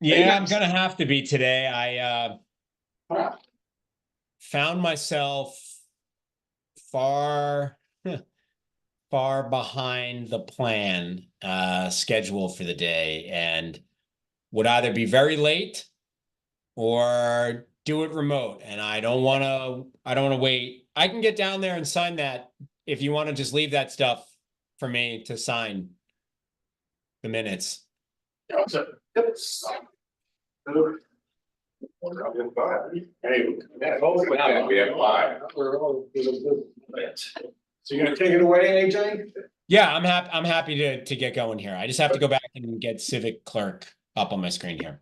Yeah, I'm gonna have to be today. I found myself far far behind the plan schedule for the day, and would either be very late or do it remote. And I don't want to wait. I can get down there and sign that if you want to just leave that stuff for me to sign the minutes. We have 5. So you're gonna take it away, AJ? Yeah, I'm happy to get going here. I just have to go back and get Civic Clerk up on my screen here.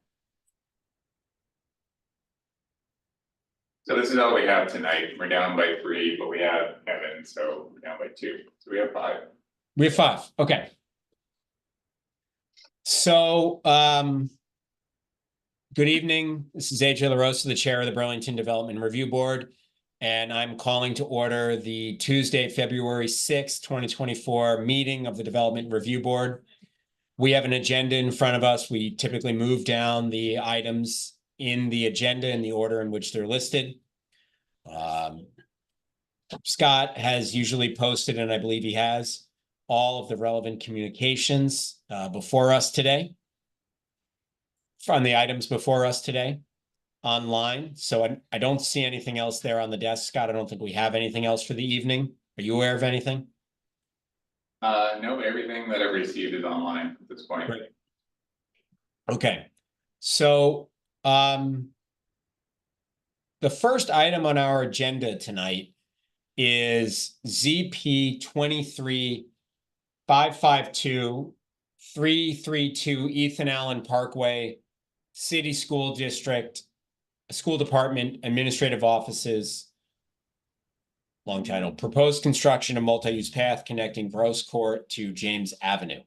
So this is all we have tonight. We're down by 3, but we have Evan, so we're down by 2. So we have 5. We have 5. Okay. So, good evening. This is AJ LaRosa, the chair of the Burlington Development Review Board, and I'm calling to order the Tuesday, February 6th, 2024 meeting of the Development Review Board. We have an agenda in front of us. We typically move down the items in the agenda in the order in which they're listed. Scott has usually posted, and I believe he has, all of the relevant communications before us today, from the items before us today online. So I don't see anything else there on the desk. Scott, I don't think we have anything else for the evening. Are you aware of anything? No, everything that I've received is online at this point. Great. Okay. So the first item on our agenda tonight is ZP 23-552-332 Ethan Allen Parkway, City School District, School Department, Administrative Offices. Long title. Proposed construction of multi-use path connecting Grosse Court to James Avenue.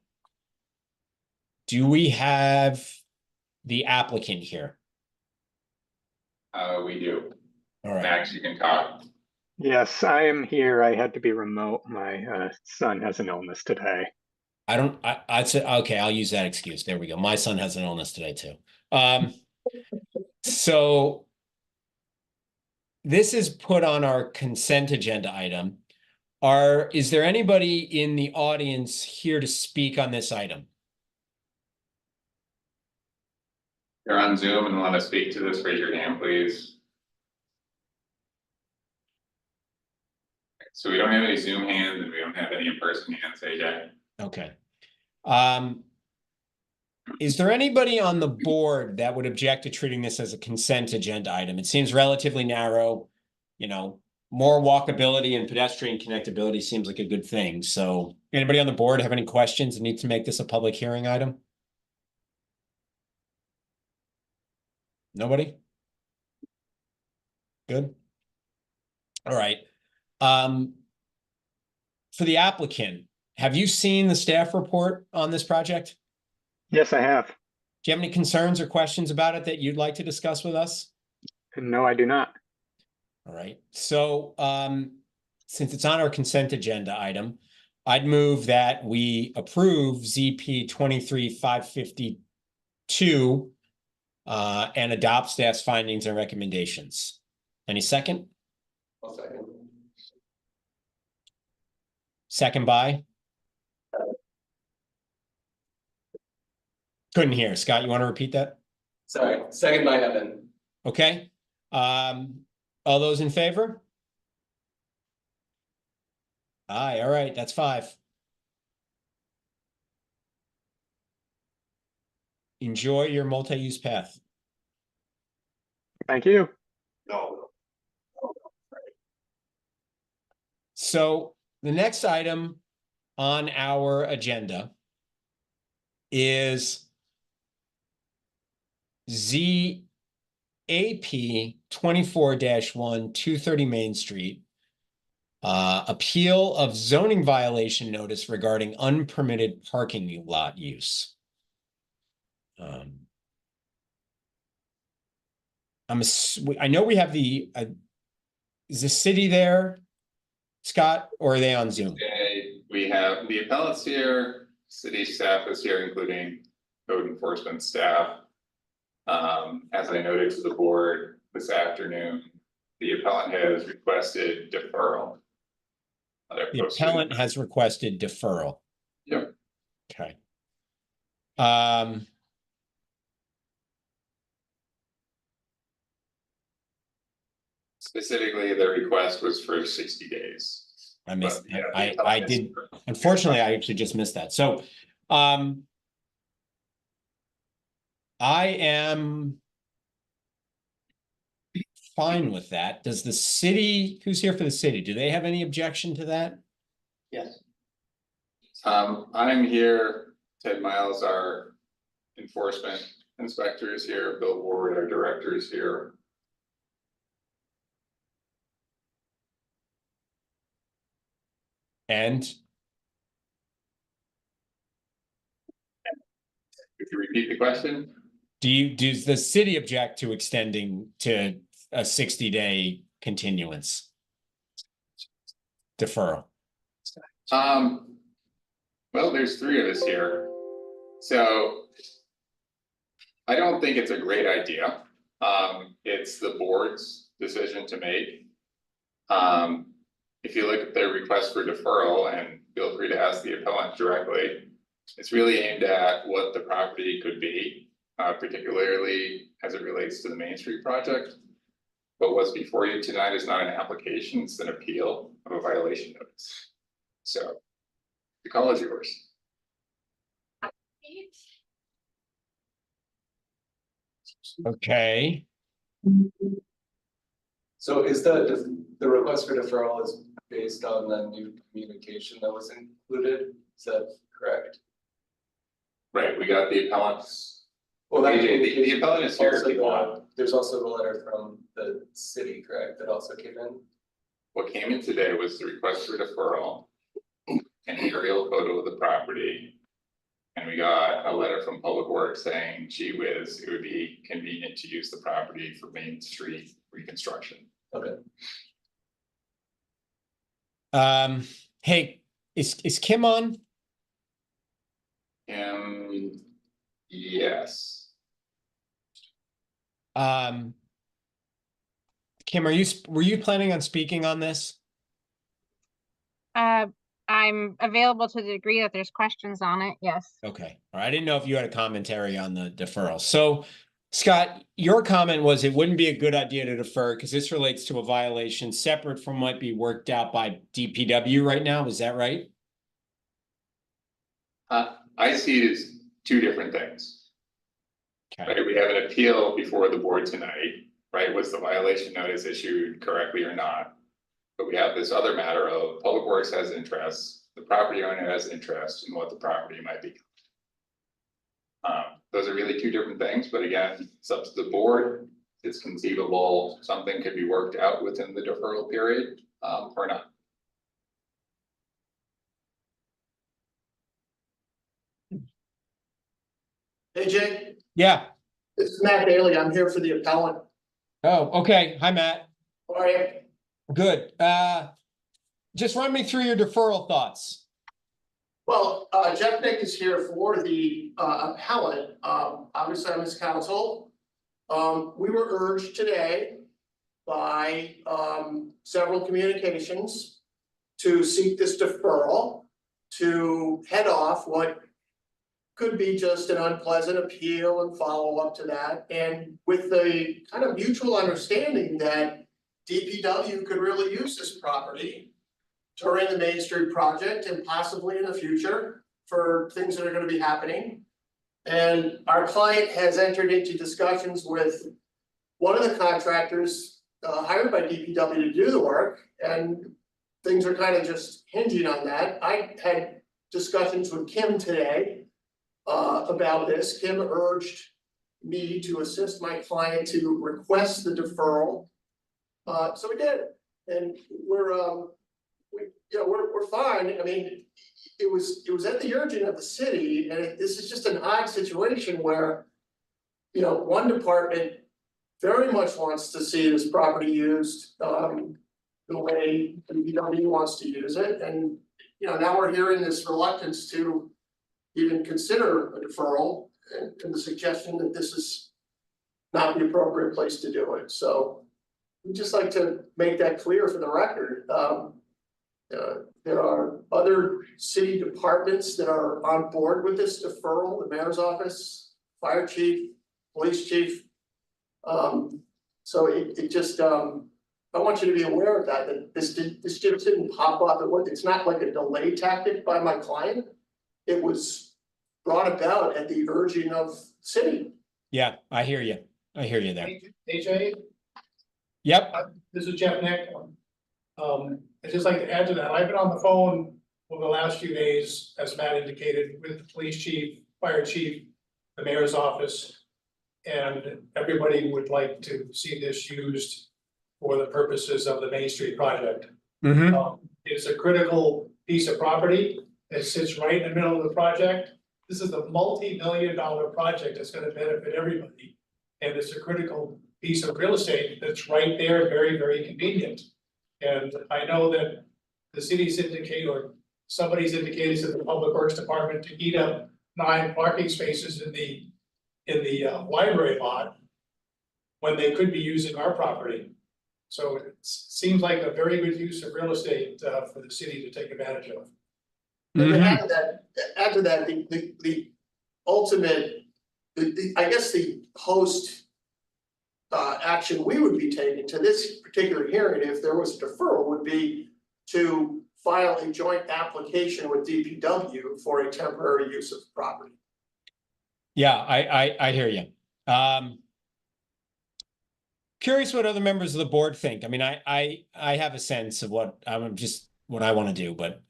Do we have the applicant here? We do. All right. Max, you can talk. Yes, I am here. I had to be remote. My son has an illness today. I'd say, okay, I'll use that excuse. There we go. My son has an illness today too. So this is put on our consent agenda item. Is there anybody in the audience here to speak on this item? If you're on Zoom and want to speak to this, raise your hand, please. So we don't have any Zoom hands and we don't have any in-person hands, AJ. Okay. Is there anybody on the board that would object to treating this as a consent agenda item? It seems relatively narrow, you know, more walkability and pedestrian connectability seems like a good thing. So anybody on the board have any questions and need to make this a public hearing item? Nobody? Good. All right. For the applicant, have you seen the staff report on this project? Yes, I have. Do you have any concerns or questions about it that you'd like to discuss with us? No, I do not. All right. So since it's on our consent agenda item, I'd move that we approve ZP 23-552 and adopt staff's findings and recommendations. Any second? I'll second. Second by? Couldn't hear. Scott, you want to repeat that? Sorry, second by Evan. Okay. All those in favor? Aye, all right, that's 5. Enjoy your multi-use path. Thank you. So the next item on our agenda is ZAP 24-1 230 Main Street. Appeal of zoning violation notice regarding unpermitted parking lot use. I know we have the, is the city there, Scott, or are they on Zoom? Okay, we have the appellate's here, city staff is here, including code enforcement staff. As I noted to the board this afternoon, the appellant has requested deferral. The appellant has requested deferral. Yep. Okay. Specifically, the request was for 60 days. I missed, But, yeah, the I appellant did, has- unfortunately, I actually just missed that. So, I am fine with that. Does the city, who's here for the city, do they have any objection to that? Yes. I'm here, Ted Miles, our enforcement inspector is here, Bill Ward, our director is here. And Could you repeat the question? does the city object to extending to a 60-day continuance? Deferral. Well, there's three of us here. So I don't think it's a great idea. It's the board's decision to make. If you look at their request for deferral, and feel free to ask the appellant directly, it's really aimed at what the property could be, particularly as it relates to the Main Street project. But what's before you tonight is not an application, it's an appeal of a violation notice. So the call is yours. Okay. So is the request for deferral is based on the new communication that was included? Is that correct? Right, we got the appellant's. Well, that AJ, the appellant is here if you want. There's also the letter from the city, correct, that also came in? What came in today was the request for deferral. An aerial photo of the property. And we got a letter from Public Works saying, gee whiz, it would be convenient to use the property for Main Street reconstruction. Okay. Hey, is Kim on? Yes, Kim, were you planning on speaking on this? I'm available to the degree that there's questions on it, yes. Okay, all right. I didn't know if you had a commentary on the deferral. So, Scott, your comment was it wouldn't be a good idea to defer because this relates to a violation separate from what be worked out by DPW right now. Is that right? I see it as two different things. Okay. Right, we have an appeal before the board tonight, right? Was the violation notice issued correctly or not? But we have this other matter of Public Works has interest, the property owner has interest in what the property might be. Those are really two different things, but again, it's up to the board. It's conceivable, something could be worked out within the deferral period, or not. Hey, Jay, Yeah. this is Matt Bailey. I'm here for the appellant. Oh, okay. Hi, Matt. How are you? Good. Just run me through your deferral thoughts. Well, Jeff Nick is here for the appellant. Obviously, I'm his counsel. We were urged today by several communications to seek this deferral to head off what could be just an unpleasant appeal and follow up to that. And with the kind of mutual understanding that DPW could really use this property during the Main Street project and possibly in the future for things that are gonna be happening. And our client has entered into discussions with one of the contractors hired by DPW to do the work, and things are kind of just hinging on that. I had discussions with Kim today about this. Kim urged me to assist my client to request the deferral. So we did, and we're fine. I mean, it was at the urging of the city, and this is just an odd situation where, you know, one department very much wants to see this property used the way DPW wants to use it, and, you know, now we're hearing this reluctance to even consider a deferral, and the suggestion that this is not the appropriate place to do it. So we'd just like to make that clear for the record. There are other city departments that are on board with this deferral, the mayor's office, fire chief, police chief. So it just, I want you to be aware of that this just didn't pop up. It's not like a delay tactic by my client. It was brought about at the urging of city. Yeah, I hear you. I hear you there. AJ, Yep. this is Jeff Nick. I'd just like to add to that. I've been on the phone over the last few days, as Matt indicated, with the police chief, fire chief, the mayor's office. And everybody would like to see this used for the purposes of the Main Street project. It's a critical piece of property. It sits right in the middle of the project. This is a multi-million-dollar project that's gonna benefit everybody. And it's a critical piece of real estate that's right there, very, very convenient. And I know that the city's indicate, or somebody's indicated to the Public Works Department to eat up 9 parking spaces in the library lot when they could be using our property. So it seems like a very good use of real estate for the city to take advantage of. And to add to that, the ultimate, I guess the post action we would be taking to this particular hearing, if there was a deferral, would be to file a joint application with DPW for a temporary use of property. Yeah, I hear you. Curious what other members of the board think. I mean, I have a sense of what I want to do, but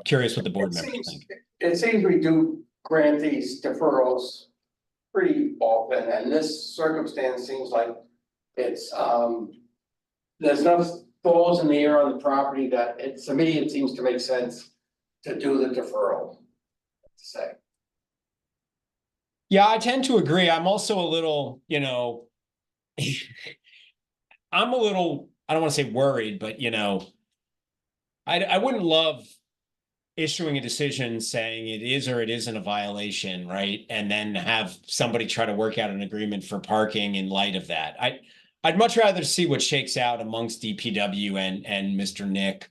curious what the board members think. It seems we do grant these deferrals pretty often, and this circumstance seems like it's, there's enough balls in the air on the property that to me, it seems to make sense to do the deferral, to say. Yeah, I tend to agree. I'm also a little, I'm a little, I don't want to say worried, but I wouldn't love issuing a decision saying it is or it isn't a violation, right? And then have somebody try to work out an agreement for parking in light of that. I'd much rather see what shakes out amongst DPW and Mr. Nick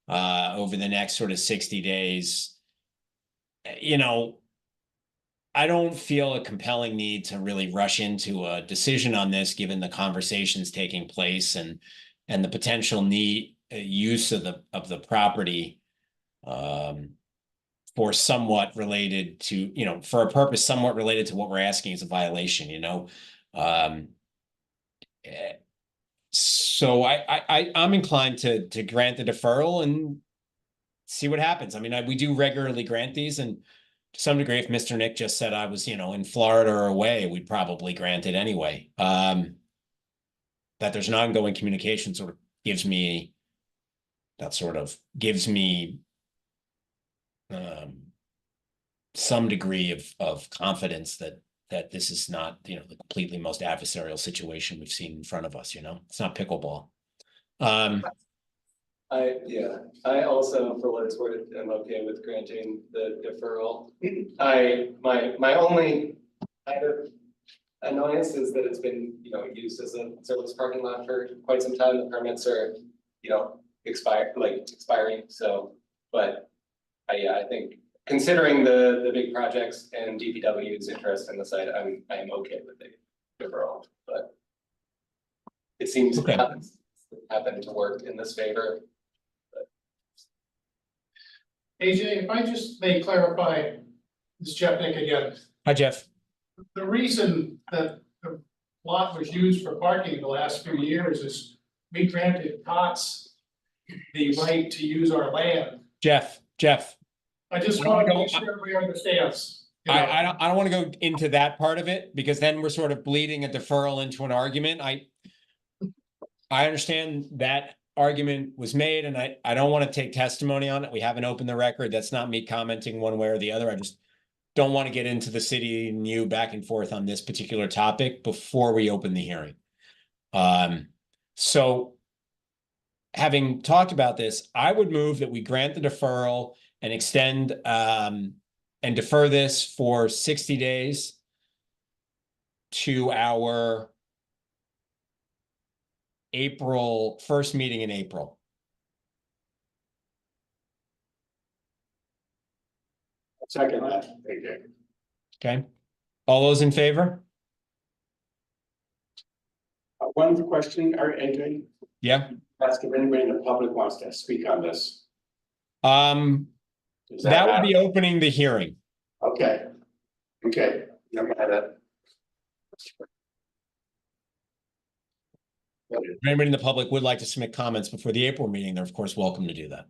over the next sort of 60 days. I don't feel a compelling need to really rush into a decision on this, given the conversations taking place and the potential use of the property for somewhat related to, for a purpose somewhat related to what we're asking is a violation, so I'm inclined to grant the deferral and see what happens. I mean, we do regularly grant these, and to some degree, if Mr. Nick just said I was, in Florida or away, we'd probably grant it anyway. That there's an ongoing communication gives me some degree of confidence that this is not, the completely most adversarial situation we've seen in front of us, it's not pickleball. I also, for what it's worth, am okay with granting the deferral. My only kind of annoyance is that it's been, used as a service parking lot for quite some time. The permits are, expiring. So, but I think considering the big projects and DPW's interest in the site, I am okay with the deferral, but it seems okay. happen to work in this favor. AJ, if I just may clarify, this is Jeff Nick again. Hi, Jeff. The reason that the lot was used for parking the last few years is we granted COTS the right to use our land. Jeff. I just want to make sure everybody understands. I don't want to go into that part of it, because then we're sort of bleeding a deferral into an argument. I understand that argument was made, and I don't want to take testimony on it. We haven't opened the record. That's not me commenting one way or the other. I just don't want to get into the city and you back and forth on this particular topic before we open the hearing. So having talked about this, I would move that we grant the deferral and extend and defer this for 60 days to our first meeting in April. Second that. Okay. Okay, all those in favor? One question, or Adrian, Yeah. ask if anybody in the public wants to speak on this. Does That would matter? be opening the hearing. Okay. Okay. Never had that. If anybody in the public would like to submit comments before the April meeting, they're of course welcome to do that.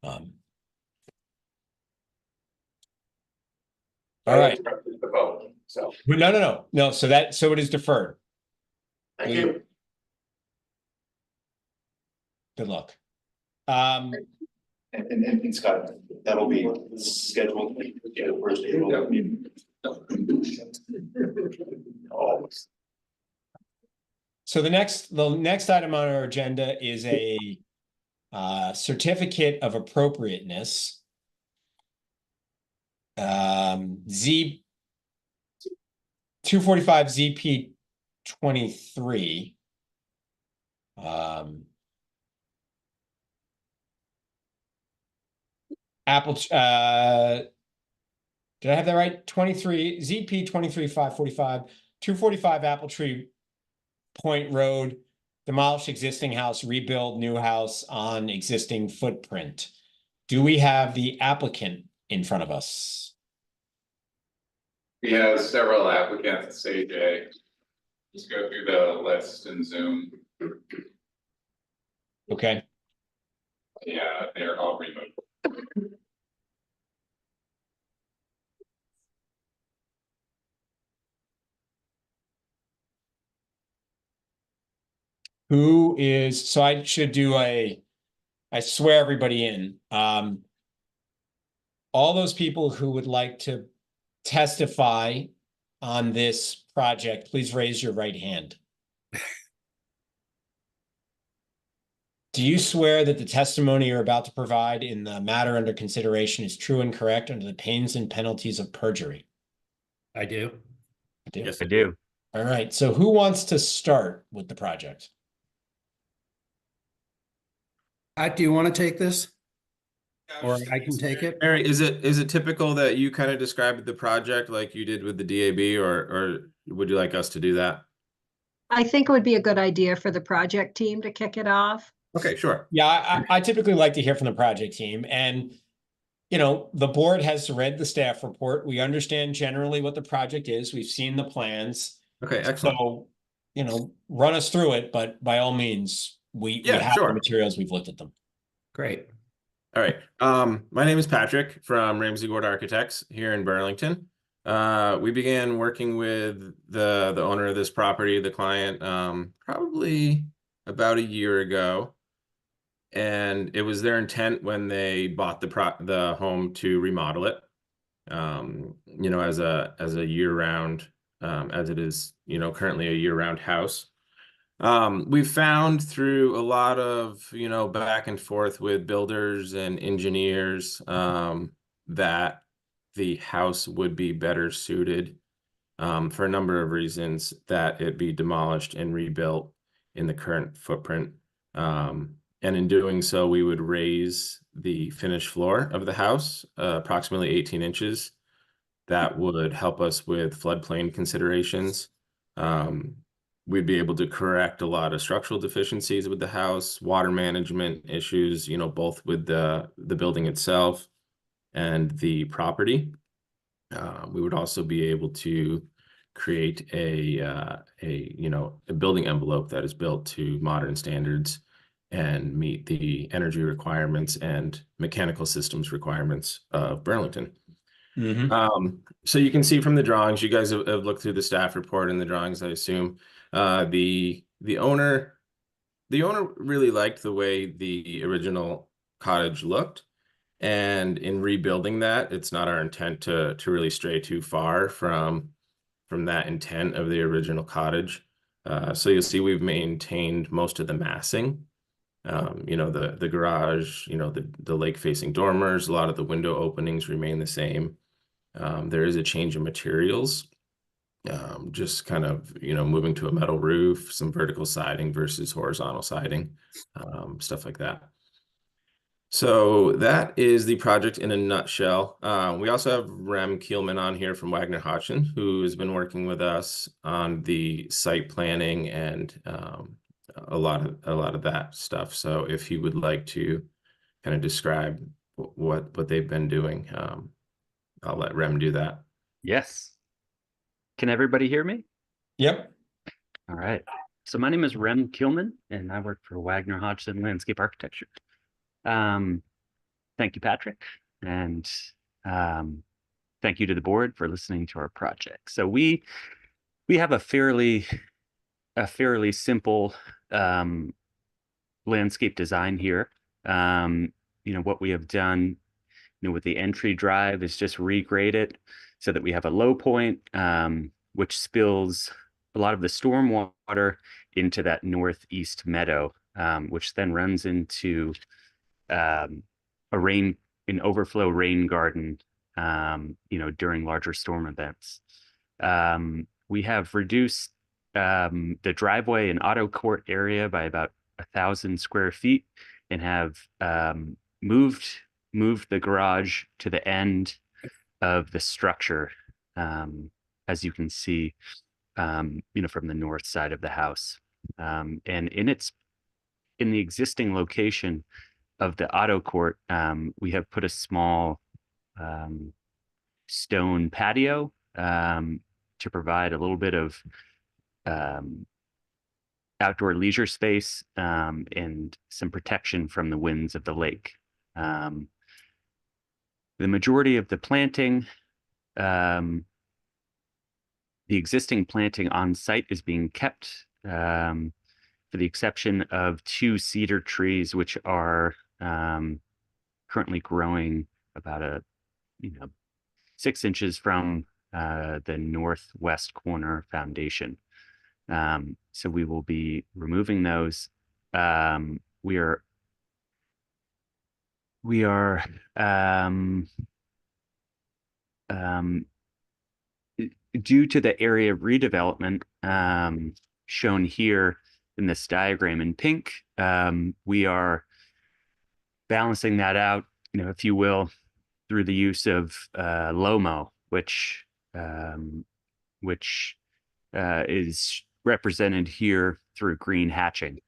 All right. The vote, so. No. So it is deferred. Thank you. Good luck. And Scott, that'll be scheduled, yeah, first April meeting. Always. So the next item on our agenda is a certificate of appropriateness. Z 245 ZP 23. Did I have that right? 23 ZP 23545 245 Appletree Point Road, demolish existing house, rebuild new house on existing footprint. Do we have the applicant in front of us? We have several applicants, AJ. Just go through the list in Zoom. Okay. Yeah, they're all remote. Who is, so I should do I swear everybody in. All those people who would like to testify on this project, please raise your right hand. Do you swear that the testimony you're about to provide in the matter under consideration is true and correct under the pains and penalties of perjury? I do. I do. Yes, I do. All right. So who wants to start with the project? Do you want to take this? Or I can take it? Mary, is it typical that you kind of describe the project like you did with the DAB, or would you like us to do that? I think it would be a good idea for the project team to kick it off. Okay, sure. Yeah, I typically like to hear from the project team, and the board has read the staff report. We understand generally what the project is. We've seen the plans. Okay, excellent. So, run us through it, but by all means, we have sure. the materials, we've looked at them. Great. All right. My name is Patrick from Ramsey Gord Architects here in Burlington. We began working with the owner of this property, the client, probably about a year ago. And it was their intent when they bought the home to remodel it, as a year-round, as it is, currently a year-round house. We've found through a lot of, back and forth with builders and engineers, that the house would be better suited, for a number of reasons, that it be demolished and rebuilt in the current footprint. And in doing so, we would raise the finished floor of the house, approximately 18 inches. That would help us with floodplain considerations. We'd be able to correct a lot of structural deficiencies with the house, water management issues, both with the building itself and the property. We would also be able to create a building envelope that is built to modern standards and meet the energy requirements and mechanical systems requirements of Burlington. Mm-hmm. So you can see from the drawings, you guys have looked through the staff report and the drawings, I assume. The owner really liked the way the original cottage looked, and in rebuilding that, it's not our intent to really stray too far from that intent of the original cottage. So you'll see we've maintained most of the massing. The garage, the lake facing dormers, a lot of the window openings remain the same. There is a change in materials. just kind of, moving to a metal roof, some vertical siding versus horizontal siding, stuff like that. So that is the project in a nutshell. We also have Rem Kielman on here from Wagner Hodgson, who has been working with us on the site planning and a lot of that stuff. So if he would like to kind of describe what they've been doing, I'll let Rem do that. Yes. Can everybody hear me? Yep. All right. So my name is Rem Kielman, and I work for Wagner Hodgson Landscape Architecture. Thank you, Patrick, and thank you to the board for listening to our project. So we have a fairly simple landscape design here. What we have done, with the entry drive is just regrade it so that we have a low point, which spills a lot of the storm water into that northeast meadow, which then runs into an overflow rain garden, during larger storm events. We have reduced the driveway and auto court area by about 1,000 square feet and have moved the garage to the end of the structure, as you can see, from the north side of the house. And in the existing location of the auto court, we have put a small stone patio to provide a little bit of outdoor leisure space and some protection from the winds of the lake. The majority of the planting, the existing planting on site is being kept, for the exception of 2 cedar trees, which are currently growing about 6 inches from the northwest corner foundation. So we will be removing those. We are due to the area redevelopment shown here in this diagram in pink, we are balancing that out, if you will, through the use of LOMO, which is represented here through green hatching.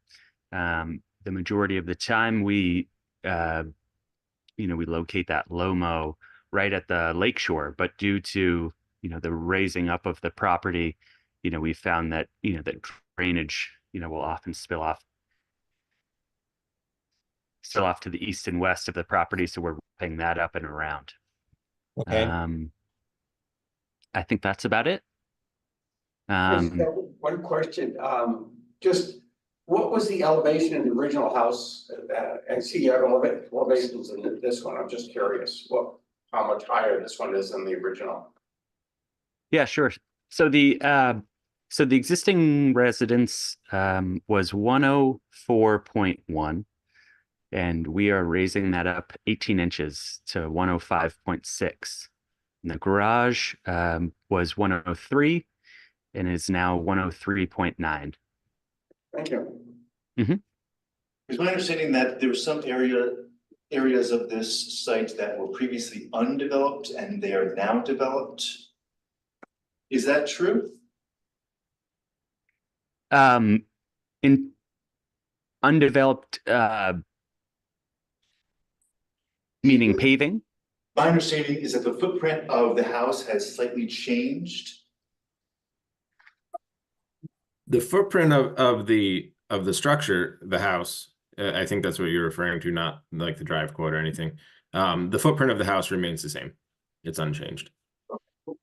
The majority of the time we locate that LOMO right at the lakeshore, but due to, the raising up of the property, we found that, that drainage, will often spill off to the east and west of the property. So we're wrapping that up and around. Okay. I think that's about it. One question, just what was the elevation in the original house? And see elevations in this one, I'm just curious, how much higher this one is than the original? Yeah, sure. So the existing residence was 104.1, and we are raising that up 18 inches to 105.6. And the garage was 103 and is now 103.9. Thank you. Mm-hmm. It's my understanding that there were some areas of this site that were previously undeveloped and they are now developed. Is that true? In undeveloped, meaning paving? My understanding is that the footprint of the house has slightly changed. The footprint of the structure, the house, I think that's what you're referring to, not like the drive court or anything. The footprint of the house remains the same. It's unchanged.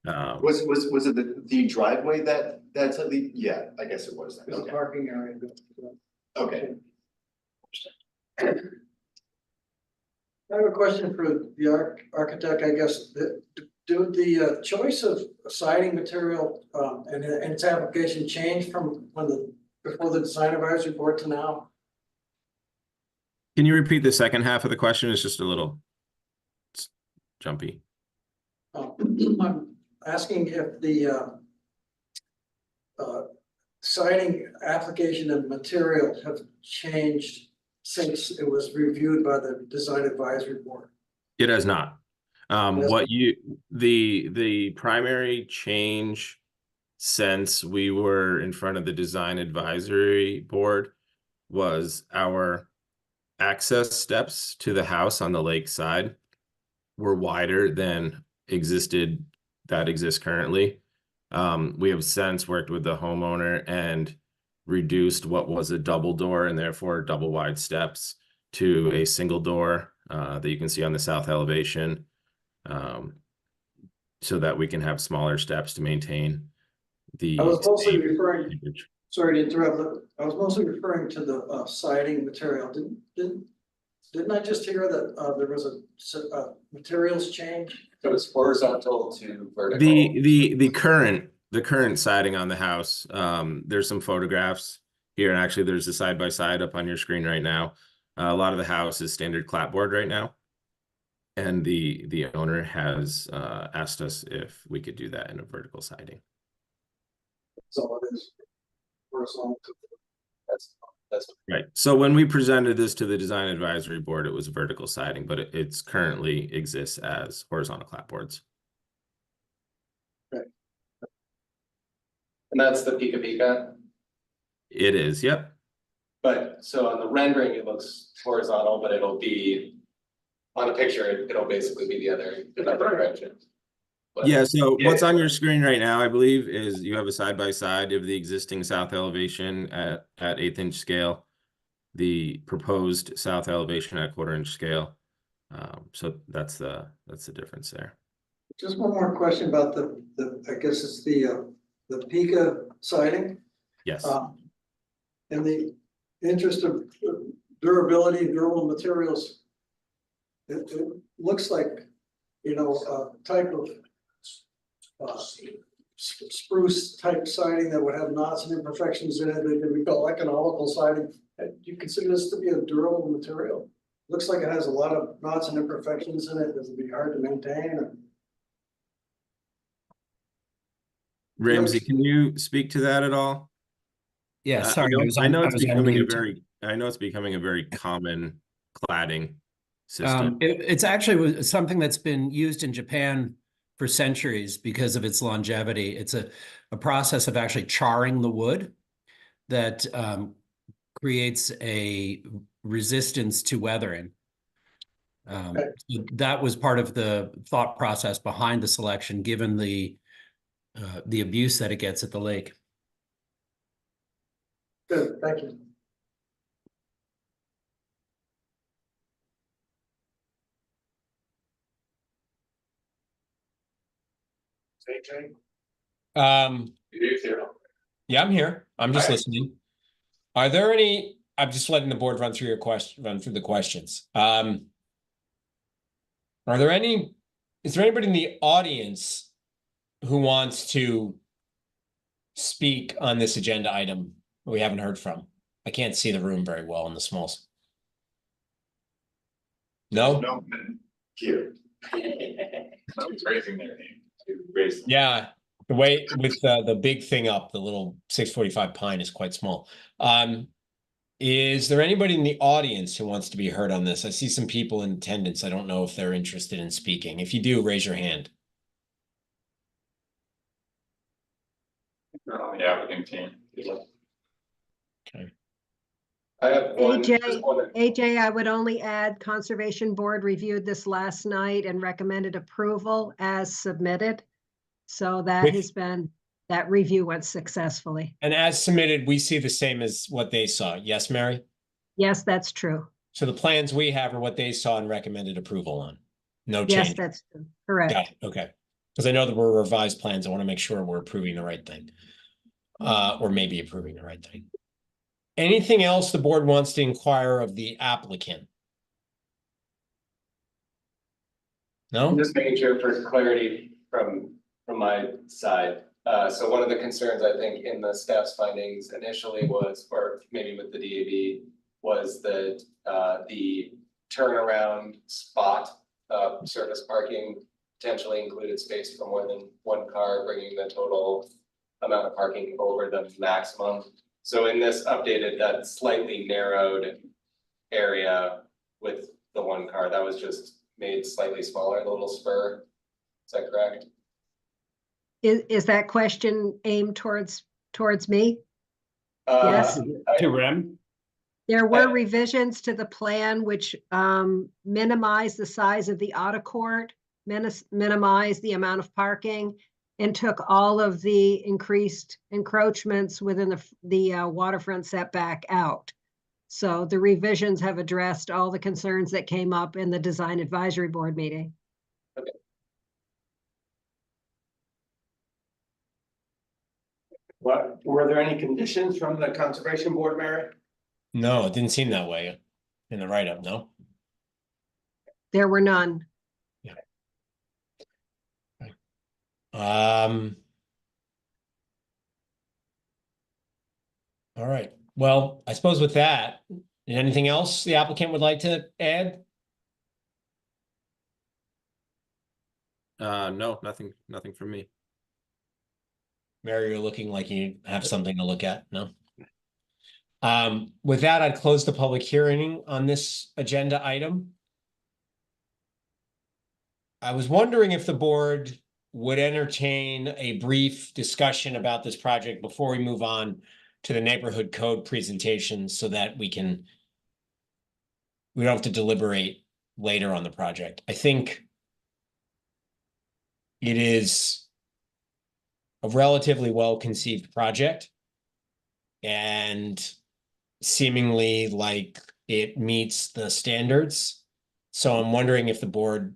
Was it the driveway that's at least? Yeah, I guess it was. There's a parking area. Okay. I have a question for the architect, I guess. Do the choice of siding material and its application change from before the design advisory board to now? Can you repeat the second half of the question? It's just a little jumpy. I'm asking if the siding application and material have changed since it was reviewed by the Design Advisory Board? It has not. Yes. The primary change since we were in front of the Design Advisory Board was our access steps to the house on the lake side were wider than exists currently. We have since worked with the homeowner and reduced what was a double door and therefore double wide steps to a single door that you can see on the south elevation, so that we can have smaller steps to maintain the. I was mostly referring, image. sorry to interrupt, but I was mostly referring to the siding material. Didn't I just hear that there was a materials change? So it's horizontal to vertical. The current siding on the house, there's some photographs here, and actually there's a side by side up on your screen right now. A lot of the house is standard clapboard right now, and the owner has asked us if we could do that in a vertical siding. So it is horizontal. That's Right. So when we presented this to the Design Advisory Board, it was vertical siding, but it's currently exists as horizontal clapboards. and that's the Pika Pika. It is, yep. But so on the rendering, it looks horizontal, but it'll be on a picture, it'll basically be the other direction. But Yeah, so what's on your screen right now, I believe, is you have a side by side of the existing south elevation at 1/8 inch scale, the proposed south elevation at 1/4 inch scale. So that's the difference there. Just one more question about the I guess it's the Pika siding. Yes. In the interest of durability and durable materials, it looks like, you know, a type of spruce type siding that would have knots and imperfections in it, that could be called economical siding. Do you consider this to be a durable material? Looks like it has a lot of knots and imperfections in it. Does it be hard to maintain? Ramsey, can you speak to that at all? Yeah, sorry. I know it's I was on becoming a mute. very common cladding system. It's actually something that's been used in Japan for centuries because of its longevity. It's a process of actually charring the wood that creates a resistance to weathering. That was part of the thought process behind the selection, given the abuse that it gets at the lake. Good, thank you. AJ? Yeah, I'm here. I'm just Hi. listening. Are there any, I'm just letting the board run through the questions. Are there any, is there anybody in the audience who wants to speak on this agenda item we haven't heard from? I can't see the room very well in the smalls. No? No, here. Someone's raising their name to raise. Yeah, the way with the big thing up, the little 645 pine is quite small. Is there anybody in the audience who wants to be heard on this? I see some people in attendance. I don't know if they're interested in speaking. If you do, raise your hand. You're on the applicant team. Okay. I have one. AJ, I would only add Conservation Board reviewed this last night and recommended approval as submitted. So that has been, that review went successfully. And as submitted, we see the same as what they saw. Yes, Mary? Yes, that's true. So the plans we have are what they saw and recommended approval on. No Yes, change. that's true. Correct. Got it. Okay. Because I know that we're revised plans. I want to make sure we're approving the right thing. Or maybe approving the right thing. Anything else the board wants to inquire of the applicant? No? I'm just making sure for clarity from my side. So one of the concerns I think in the staff's findings initially was, or maybe with the DAB, was that the turnaround spot surface parking potentially included space for more than one car, bringing the total amount of parking over the maximum. So in this updated, that slightly narrowed area with the one car, that was just made slightly smaller, the little spur. Is that correct? Is that question aimed towards me? Yes. To Rem? There were revisions to the plan which minimized the size of the auto court, minimized the amount of parking, and took all of the increased encroachments within the waterfront setback out. So the revisions have addressed all the concerns that came up in the Design Advisory Board meeting. Okay. What, were there any conditions from the Conservation Board, Mary? No, it didn't seem that way in the write-up, no? There were none. All right, well, I suppose with that, anything else the applicant would like to add? No, nothing from me. Mary, you're looking like you have something to look at, no? With that, I'd close the public hearing on this agenda item. I was wondering if the board would entertain a brief discussion about this project before we move on to the neighborhood code presentation so that we don't have to deliberate later on the project. I think it is a relatively well-conceived project and seemingly like it meets the standards. So I'm wondering if the board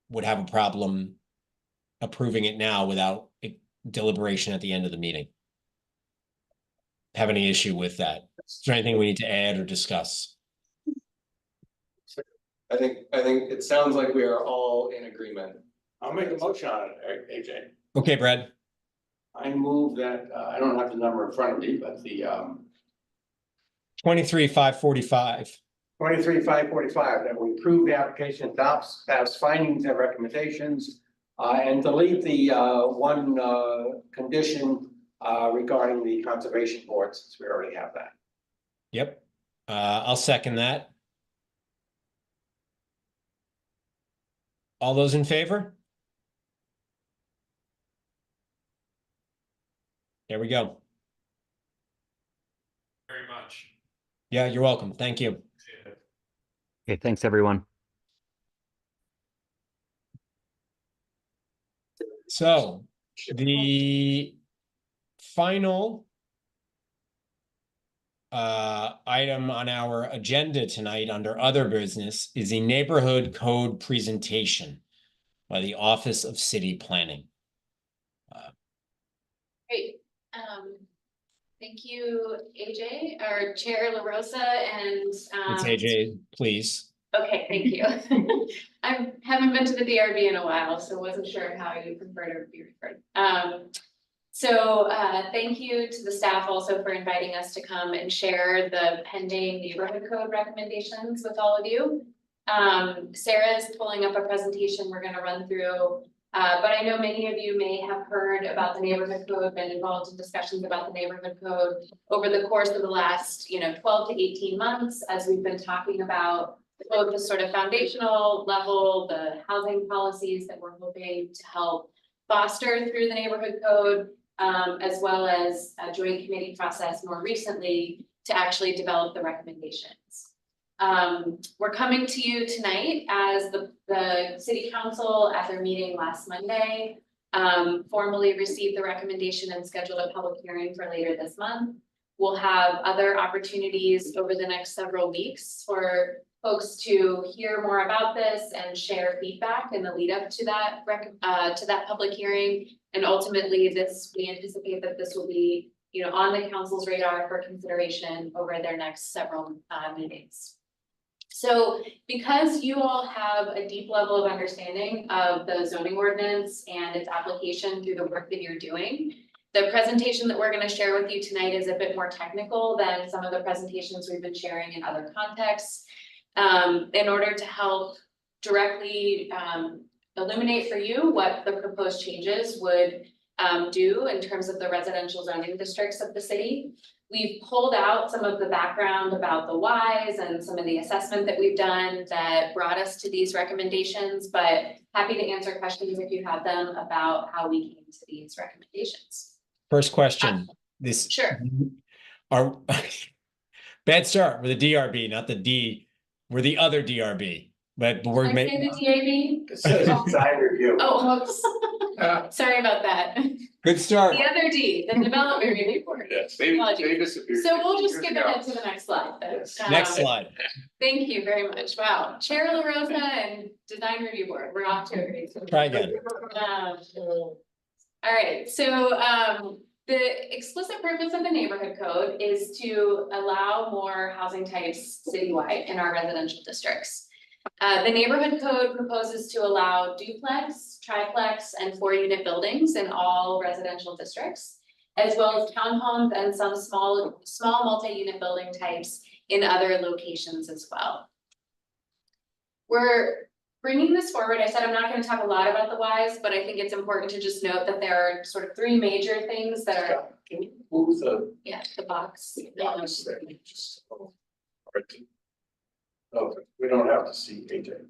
would have a problem approving it now without deliberation at the end of the meeting. Have any issue with that? Is there anything we need to add or discuss? I think it sounds like we are all in agreement. I'll make a motion on it, AJ. Okay, Brad. I move that, I don't have the number in front of me, but the 23,545. 23,545, that we approve the application, adopts as findings and recommendations, and delete the one condition regarding the conservation board, since we already have that. Yep. I'll second that. All those in favor? There we go. Very much. Yeah, you're welcome. Thank you. Okay, thanks, everyone. So the final item on our agenda tonight under other business is a neighborhood code presentation by the Office of City Planning. Great. Thank you, AJ, our Chair LaRosa, and It's AJ, please. okay, thank you. I haven't been to the DRB in a while, so wasn't sure how you prefer to be referred. Thank you to the staff also for inviting us to come and share the pending neighborhood code recommendations with all of you. Sarah is pulling up a presentation we're going to run through. But I know many of you may have heard about the neighborhood code, been involved in discussions about the neighborhood code over the course of the last, 12 to 18 months, as we've been talking about both the sort of foundational level, the housing policies that we're hoping to help foster through the neighborhood code, as well as a joint committee process more recently to actually develop the recommendations. We're coming to you tonight as the City Council at their meeting last Monday formally received the recommendation and scheduled a public hearing for later this month. We'll have other opportunities over the next several weeks for folks to hear more about this and share feedback in the lead up to that public hearing. And ultimately, we anticipate that this will be on the council's radar for consideration over their next several meetings. So because you all have a deep level of understanding of the zoning ordinance and its application through the work that you're doing, the presentation that we're going to share with you tonight is a bit more technical than some of the presentations we've been sharing in other contexts. In order to help directly illuminate for you what the proposed changes would do in terms of the residential zoning districts of the city. We've pulled out some of the background about the whys and some of the assessment that we've done that brought us to these recommendations, but happy to answer questions if you have them about how we came to these recommendations. First question, this. Sure. Are, bad start with the DRB, not the D, we're the other DRB, but we're Did I say the DAB? It says design review. Oh, whoops. Sorry about that. Good start. The other D, the development review board. Yes, they Apologies. disappeared. So we'll just 50 skip years ago. ahead to the next slide then. Next slide. Thank you very much. Wow. Chair La Rosa and Design Review Board, we're off to a great start. Try again. All right, so the explicit purpose of the neighborhood code is to allow more housing types citywide in our residential districts. The neighborhood code proposes to allow duplex, triplex, and 4-unit buildings in all residential districts, as well as townhomes and some small multi-unit building types in other locations as well. We're bringing this forward. I said I'm not going to talk a lot about the whys, but I think it's important to just note that there are sort of 3 major things that are. Can you move the The box. box there? Oh, we don't have to see AJ.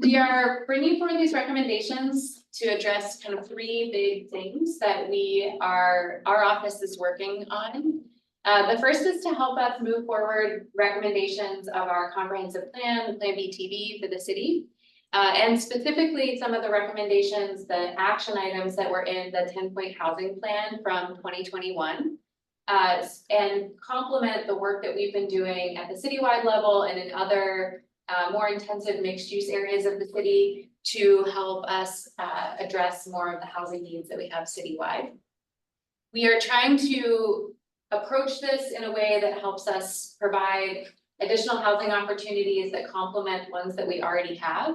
We are bringing forward these recommendations to address kind of 3 big things that our office is working on. The first is to help us move forward recommendations of our comprehensive plan, Plan BTV for the city. And specifically some of the recommendations, the action items that were in the 10-point housing plan from 2021. And complement the work that we've been doing at the citywide level and in other more intensive mixed use areas of the city to help us address more of the housing needs that we have citywide. We are trying to approach this in a way that helps us provide additional housing opportunities that complement ones that we already have.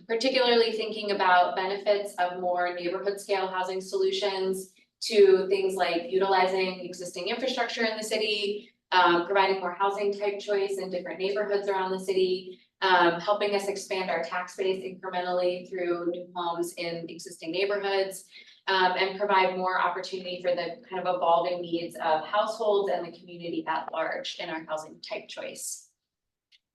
Particularly thinking about benefits of more neighborhood scale housing solutions to things like utilizing existing infrastructure in the city, providing more housing type choice in different neighborhoods around the city, helping us expand our tax base incrementally through new homes in existing neighborhoods, and provide more opportunity for the kind of evolving needs of households and the community at large in our housing type choice.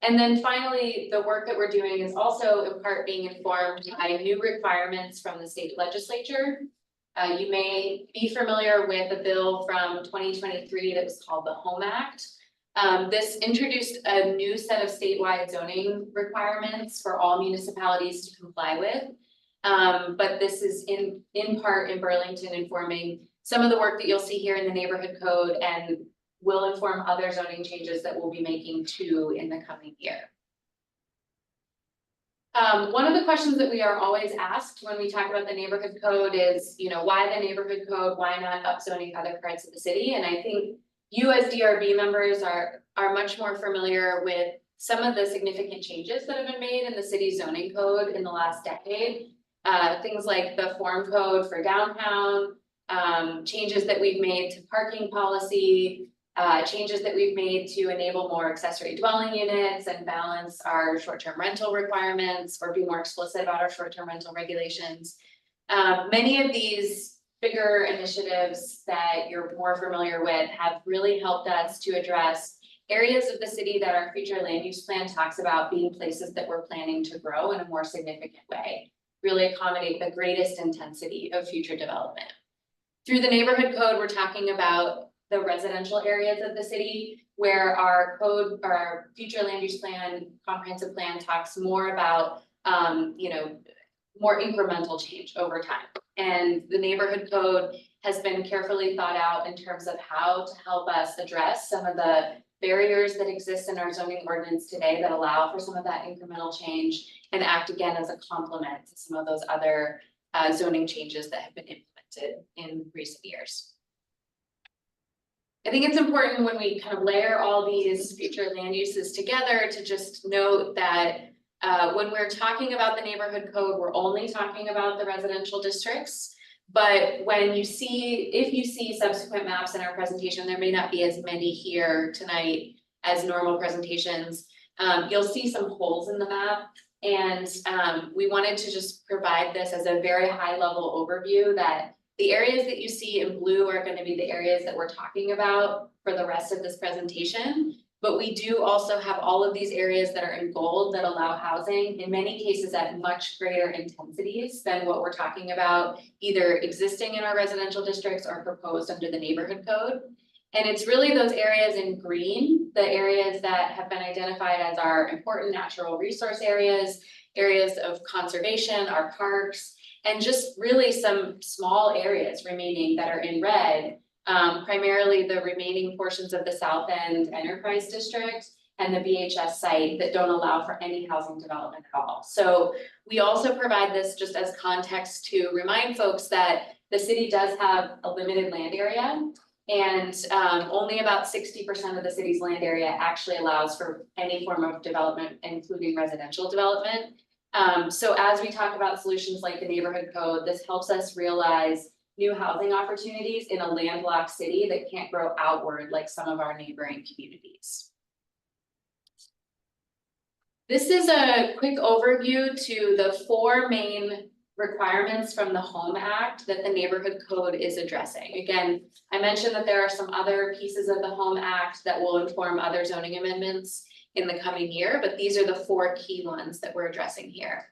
And then finally, the work that we're doing is also in part being informed by new requirements from the state legislature. You may be familiar with a bill from 2023 that was called the Home Act. This introduced a new set of statewide zoning requirements for all municipalities to comply with. But this is in part in Burlington informing some of the work that you'll see here in the neighborhood code and will inform other zoning changes that we'll be making too in the coming year. One of the questions that we are always asked when we talk about the neighborhood code is, why the neighborhood code? Why not upzoning other parts of the city? And I think you as DRB members are much more familiar with some of the significant changes that have been made in the city zoning code in the last decade. Things like the form code for downtown, changes that we've made to parking policy, changes that we've made to enable more accessory dwelling units and balance our short-term rental requirements or be more explicit about our short-term rental regulations. Many of these bigger initiatives that you're more familiar with have really helped us to address areas of the city that our future land use plan talks about being places that we're planning to grow in a more significant way, really accommodate the greatest intensity of future development. Through the neighborhood code, we're talking about the residential areas of the city where our code or our future land use plan, comprehensive plan talks more about, more incremental change over time. And the neighborhood code has been carefully thought out in terms of how to help us address some of the barriers that exist in our zoning ordinance today that allow for some of that incremental change and act again as a complement to some of those other zoning changes that have been implemented in recent years. I think it's important when we kind of layer all these future land uses together to just note that when we're talking about the neighborhood code, we're only talking about the residential districts. But when you see, if you see subsequent maps in our presentation, there may not be as many here tonight as normal presentations. You'll see some holes in the map And we wanted to just provide this as a very high level overview that the areas that you see in blue are going to be the areas that we're talking about for the rest of this presentation. But we do also have all of these areas that are in gold that allow housing, in many cases at much greater intensities than what we're talking about, either existing in our residential districts or proposed under the neighborhood code. And it's really those areas in green, the areas that have been identified as our important natural resource areas, areas of conservation, our parks, and just really some small areas remaining that are in red. Primarily the remaining portions of the South End Enterprise District and the BHS site that don't allow for any housing development at all. So we also provide this just as context to remind folks that the city does have a limited land area, and only about 60% of the city's land area actually allows for any form of development, including residential development. So as we talk about solutions like the neighborhood code, this helps us realize new housing opportunities in a landlocked city that can't grow outward like some of our neighboring communities. This is a quick overview to the 4 main requirements from the Home Act that the neighborhood code is addressing. Again, I mentioned that there are some other pieces of the Home Act that will inform other zoning amendments in the coming year, but these are the 4 key ones that we're addressing here.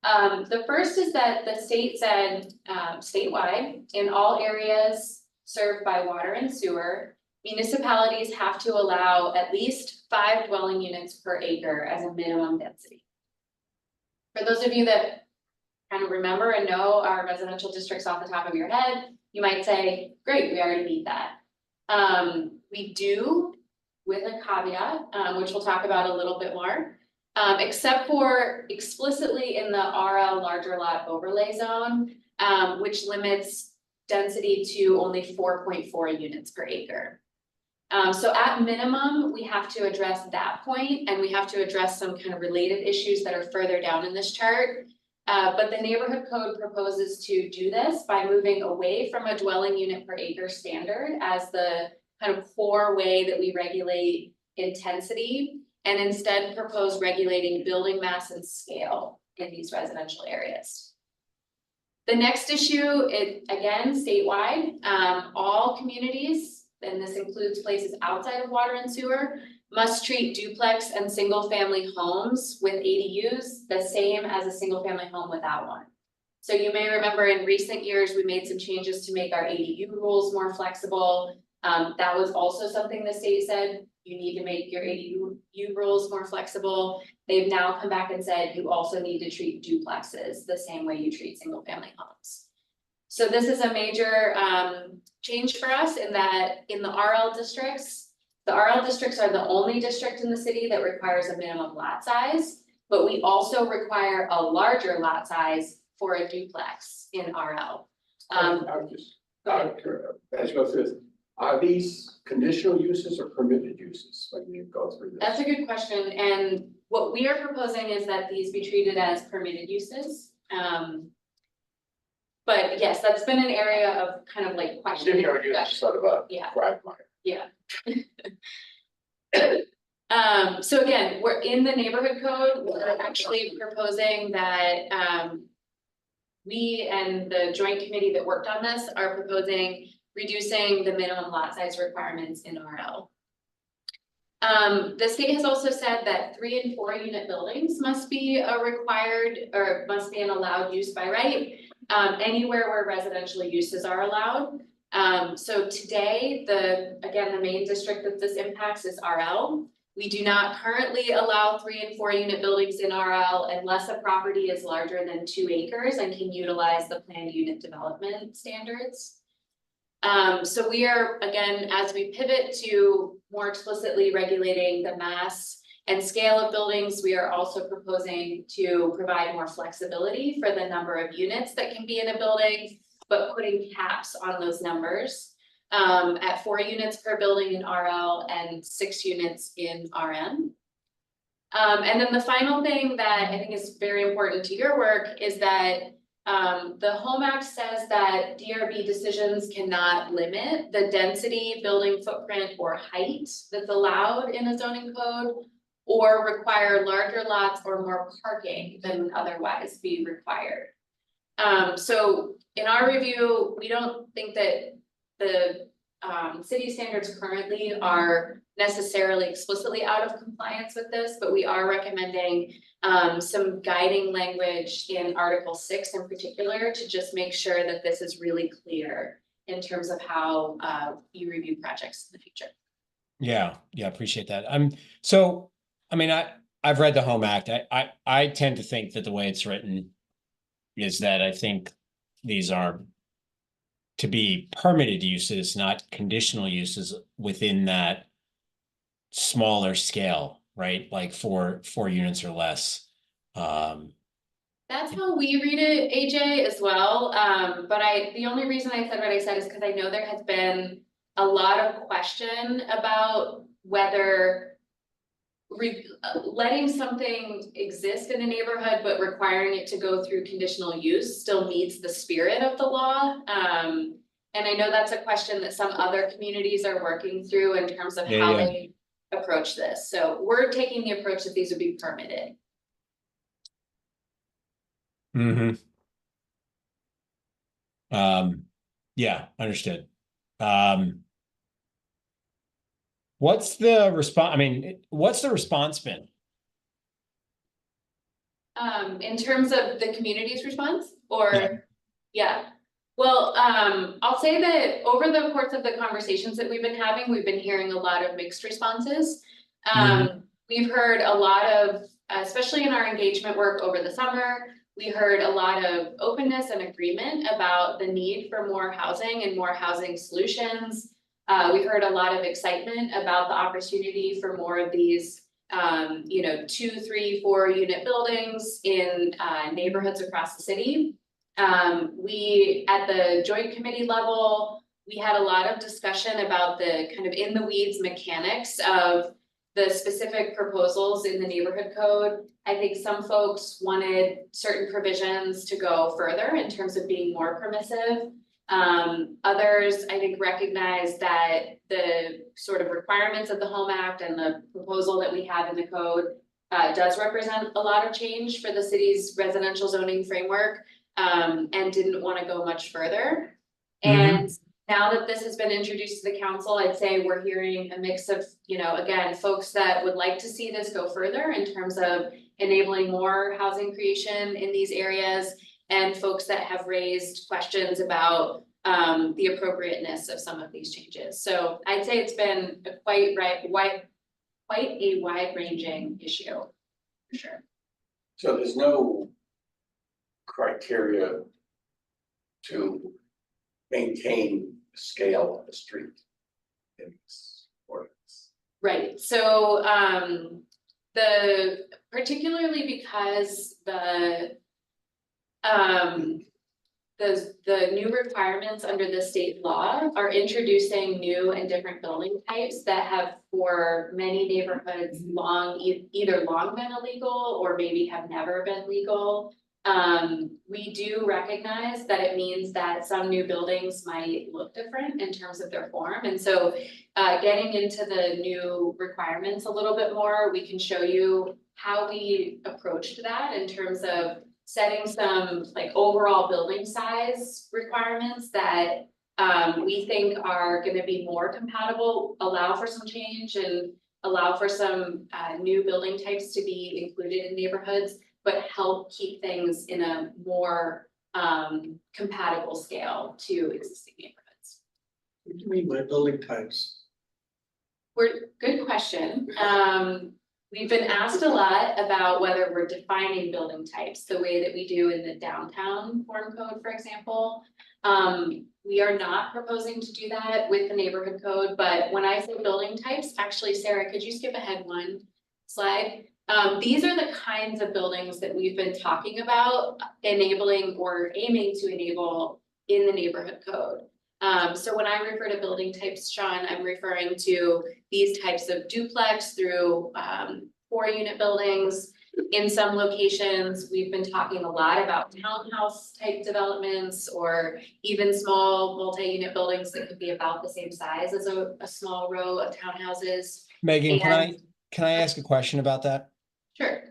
The first is that the state said, statewide, in all areas served by water and sewer, municipalities have to allow at least 5 dwelling units per acre as a minimum density. For those of you that kind of remember and know our residential districts off the top of your head, you might say, great, we already meet that. We do, with a caveat, which we'll talk about a little bit more. Except for explicitly in the RL larger lot overlay zone, which limits density to only 4.4 units per acre. So at minimum, we have to address that point, and we have to address some kind of related issues that are further down in this chart. But the neighborhood code proposes to do this by moving away from a dwelling unit per acre standard as the kind of core way that we regulate intensity, and instead propose regulating building mass and scale in these residential areas. The next issue is, again, statewide. All communities, and this includes places outside of water and sewer, must treat duplex and single family homes with ADUs the same as a single family home without one. So you may remember in recent years, we made some changes to make our ADU rules more flexible. That was also something the state said, you need to make your ADU rules more flexible. They've now come back and said you also need to treat duplexes the same way you treat single family homes. So this is a major change for us in that in the RL districts are the only district in the city that requires a minimum lot size, but we also require a larger lot size for a duplex in RL. I'm just, as you go through this, are these conditional uses or permitted uses when you go through this? That's a good question, and what we are proposing is that these be treated as permitted uses. But yes, that's been an area of kind of like question. Sort of a quagmire. Yeah. So again, we're in the neighborhood code, we're actually proposing that we and the joint committee that worked on this are proposing reducing the minimum lot size requirements in RL. The state has also said that 3 and 4 unit buildings must be a required or must be an allowed use by right, anywhere where residential uses are allowed. So today, the main district that this impacts is RL. We do not currently allow 3 and 4 unit buildings in RL unless a property is larger than 2 acres and can utilize the planned unit development standards. So we are, again, as we pivot to more explicitly regulating the mass and scale of buildings, we are also proposing to provide more flexibility for the number of units that can be in a building, but putting caps on those numbers at 4 units per building in RL and 6 units in RM. And then the final thing that I think is very important to your work is that the Home Act says that DRB decisions cannot limit the density, building footprint, or height that's allowed in a zoning code or require larger lots or more parking than would otherwise be required. So in our review, we don't think that the city standards currently are necessarily explicitly out of compliance with this, but we are recommending some guiding language in Article 6 in particular to just make sure that this is really clear in terms of how you review projects in the future. Yeah, appreciate that. So, I mean, I've read the Home Act. I tend to think that the way it's written is that I think these are to be permitted uses, not conditional uses within that smaller scale, right? Like four units or less. That's how we read it, AJ, as well. But the only reason I said what I said is because I know there has been a lot of question about whether letting something exist in a neighborhood but requiring it to go through conditional use still meets the spirit of the law. And I know that's a question that some other communities are working through in terms of how they approach this. So we're taking the approach that these would be permitted. Mm-hmm. Yeah, understood. What's the response? I mean, what's the response been? In terms of the community's response, or yeah. Well, I'll say that over the course of the conversations that we've been having, we've been hearing a lot of mixed responses. We've heard a lot of, especially in our engagement work over the summer, we heard a lot of openness and agreement about the need for more housing and more housing solutions. We heard a lot of excitement about the opportunity for more of these, 2, 3, 4 unit buildings in neighborhoods across the city. We, at the joint committee level, we had a lot of discussion about the kind of in the weeds mechanics of the specific proposals in the neighborhood code. I think some folks wanted certain provisions to go further in terms of being more permissive. Others, I think, recognize that the sort of requirements of the Home Act and the proposal that we have in the code does represent a lot of change for the city's residential zoning framework, and didn't want to go much further. And now that this has been introduced to the council, I'd say we're hearing a mix of, again, folks that would like to see this go further in terms of enabling more housing creation in these areas, and folks that have raised questions about the appropriateness of some of these changes. So I'd say it's been a quite a wide-ranging issue, for sure. So there's no criteria to maintain the scale of the street in this ordinance. Right, so particularly because the new requirements under the state law are introducing new and different building types that have for many neighborhoods either long been illegal or maybe have never been legal. We do recognize that it means that some new buildings might look different in terms of their form. And so getting into the new requirements a little bit more, we can show you how we approached that in terms of setting some like overall building size requirements that we think are going to be more compatible, allow for some change and allow for some new building types to be included in neighborhoods, but help keep things in a more compatible scale to existing neighborhoods. What do you mean by building types? Good question. We've been asked a lot about whether we're defining building types the way that we do in the downtown form code, for example. We are not proposing to do that with the neighborhood code, but when I say building types, actually, Sarah, could you skip ahead one slide? These are the kinds of buildings that we've been talking about enabling or aiming to enable in the neighborhood code. So when I refer to building types, Sean, I'm referring to these types of duplex through 4-unit buildings. In some locations, we've been talking a lot about townhouse type developments or even small multi-unit buildings that could be about the same size as a small row of townhouses. Megan, can I ask a question about that? Sure.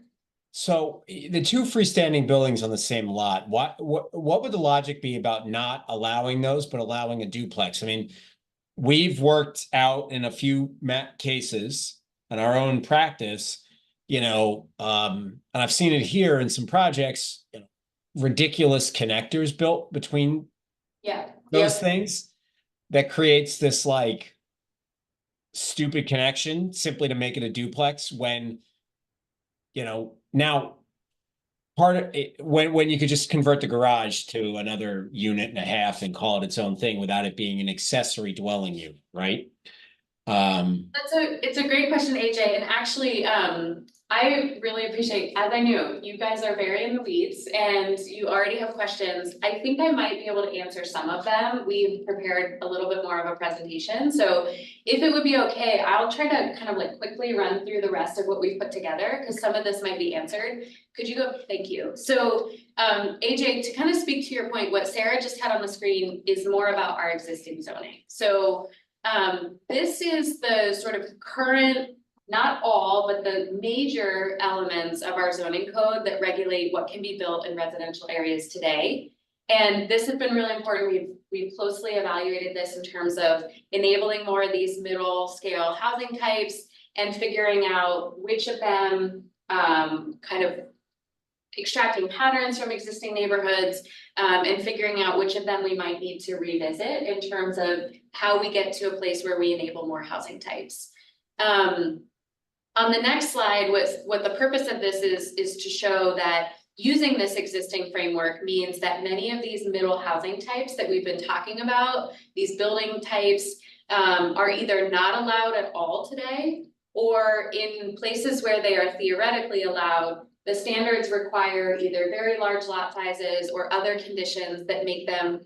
So the two freestanding buildings on the same lot, what would the logic be about not allowing those, but allowing a duplex? I mean, we've worked out in a few cases in our own practice, and I've seen it here in some projects, ridiculous connectors built between Yeah. those things that creates this like stupid connection simply to make it a duplex when, now part of it, when you could just convert the garage to another unit and a half and call it its own thing without it being an accessory dwelling unit, right? It's a great question, AJ, and actually, I really appreciate, as I knew, you guys are very in the weeds and you already have questions. I think I might be able to answer some of them. We've prepared a little bit more of a presentation, so if it would be okay, I'll try to kind of like quickly run through the rest of what we've put together, because some of this might be answered. Could you go? Thank you. So, AJ, to kind of speak to your point, what Sarah just had on the screen is more about our existing zoning. So, this is the sort of current, not all, but the major elements of our zoning code that regulate what can be built in residential areas today. And this has been really important. We've closely evaluated this in terms of enabling more of these middle scale housing types and figuring out which of them, kind of extracting patterns from existing neighborhoods, and figuring out which of them we might need to revisit in terms of how we get to a place where we enable more housing types. On the next slide, what the purpose of this is to show that using this existing framework means that many of these middle housing types that we've been talking about, these building types, are either not allowed at all today, or in places where they are theoretically allowed, the standards require either very large lot sizes or other conditions that make them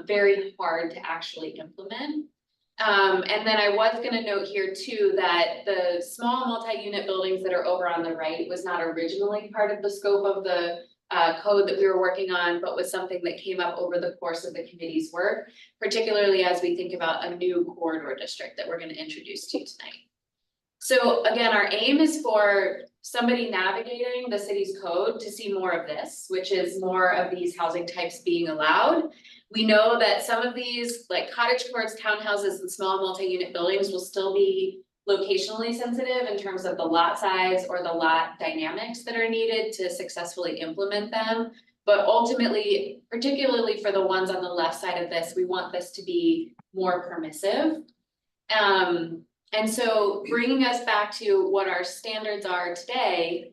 very hard to actually implement. And then I was gonna note here too, that the small multi-unit buildings that are over on the right was not originally part of the scope of the code that we were working on, but was something that came up over the course of the committee's work, particularly as we think about a new corridor district that we're gonna introduce to you tonight. So again, our aim is for somebody navigating the city's code to see more of this, which is more of these housing types being allowed. We know that some of these, like cottage courts, townhouses, and small multi-unit buildings will still be locationally sensitive in terms of the lot size or the lot dynamics that are needed to successfully implement them. But ultimately, particularly for the ones on the left side of this, we want this to be more permissive. And so bringing us back to what our standards are today,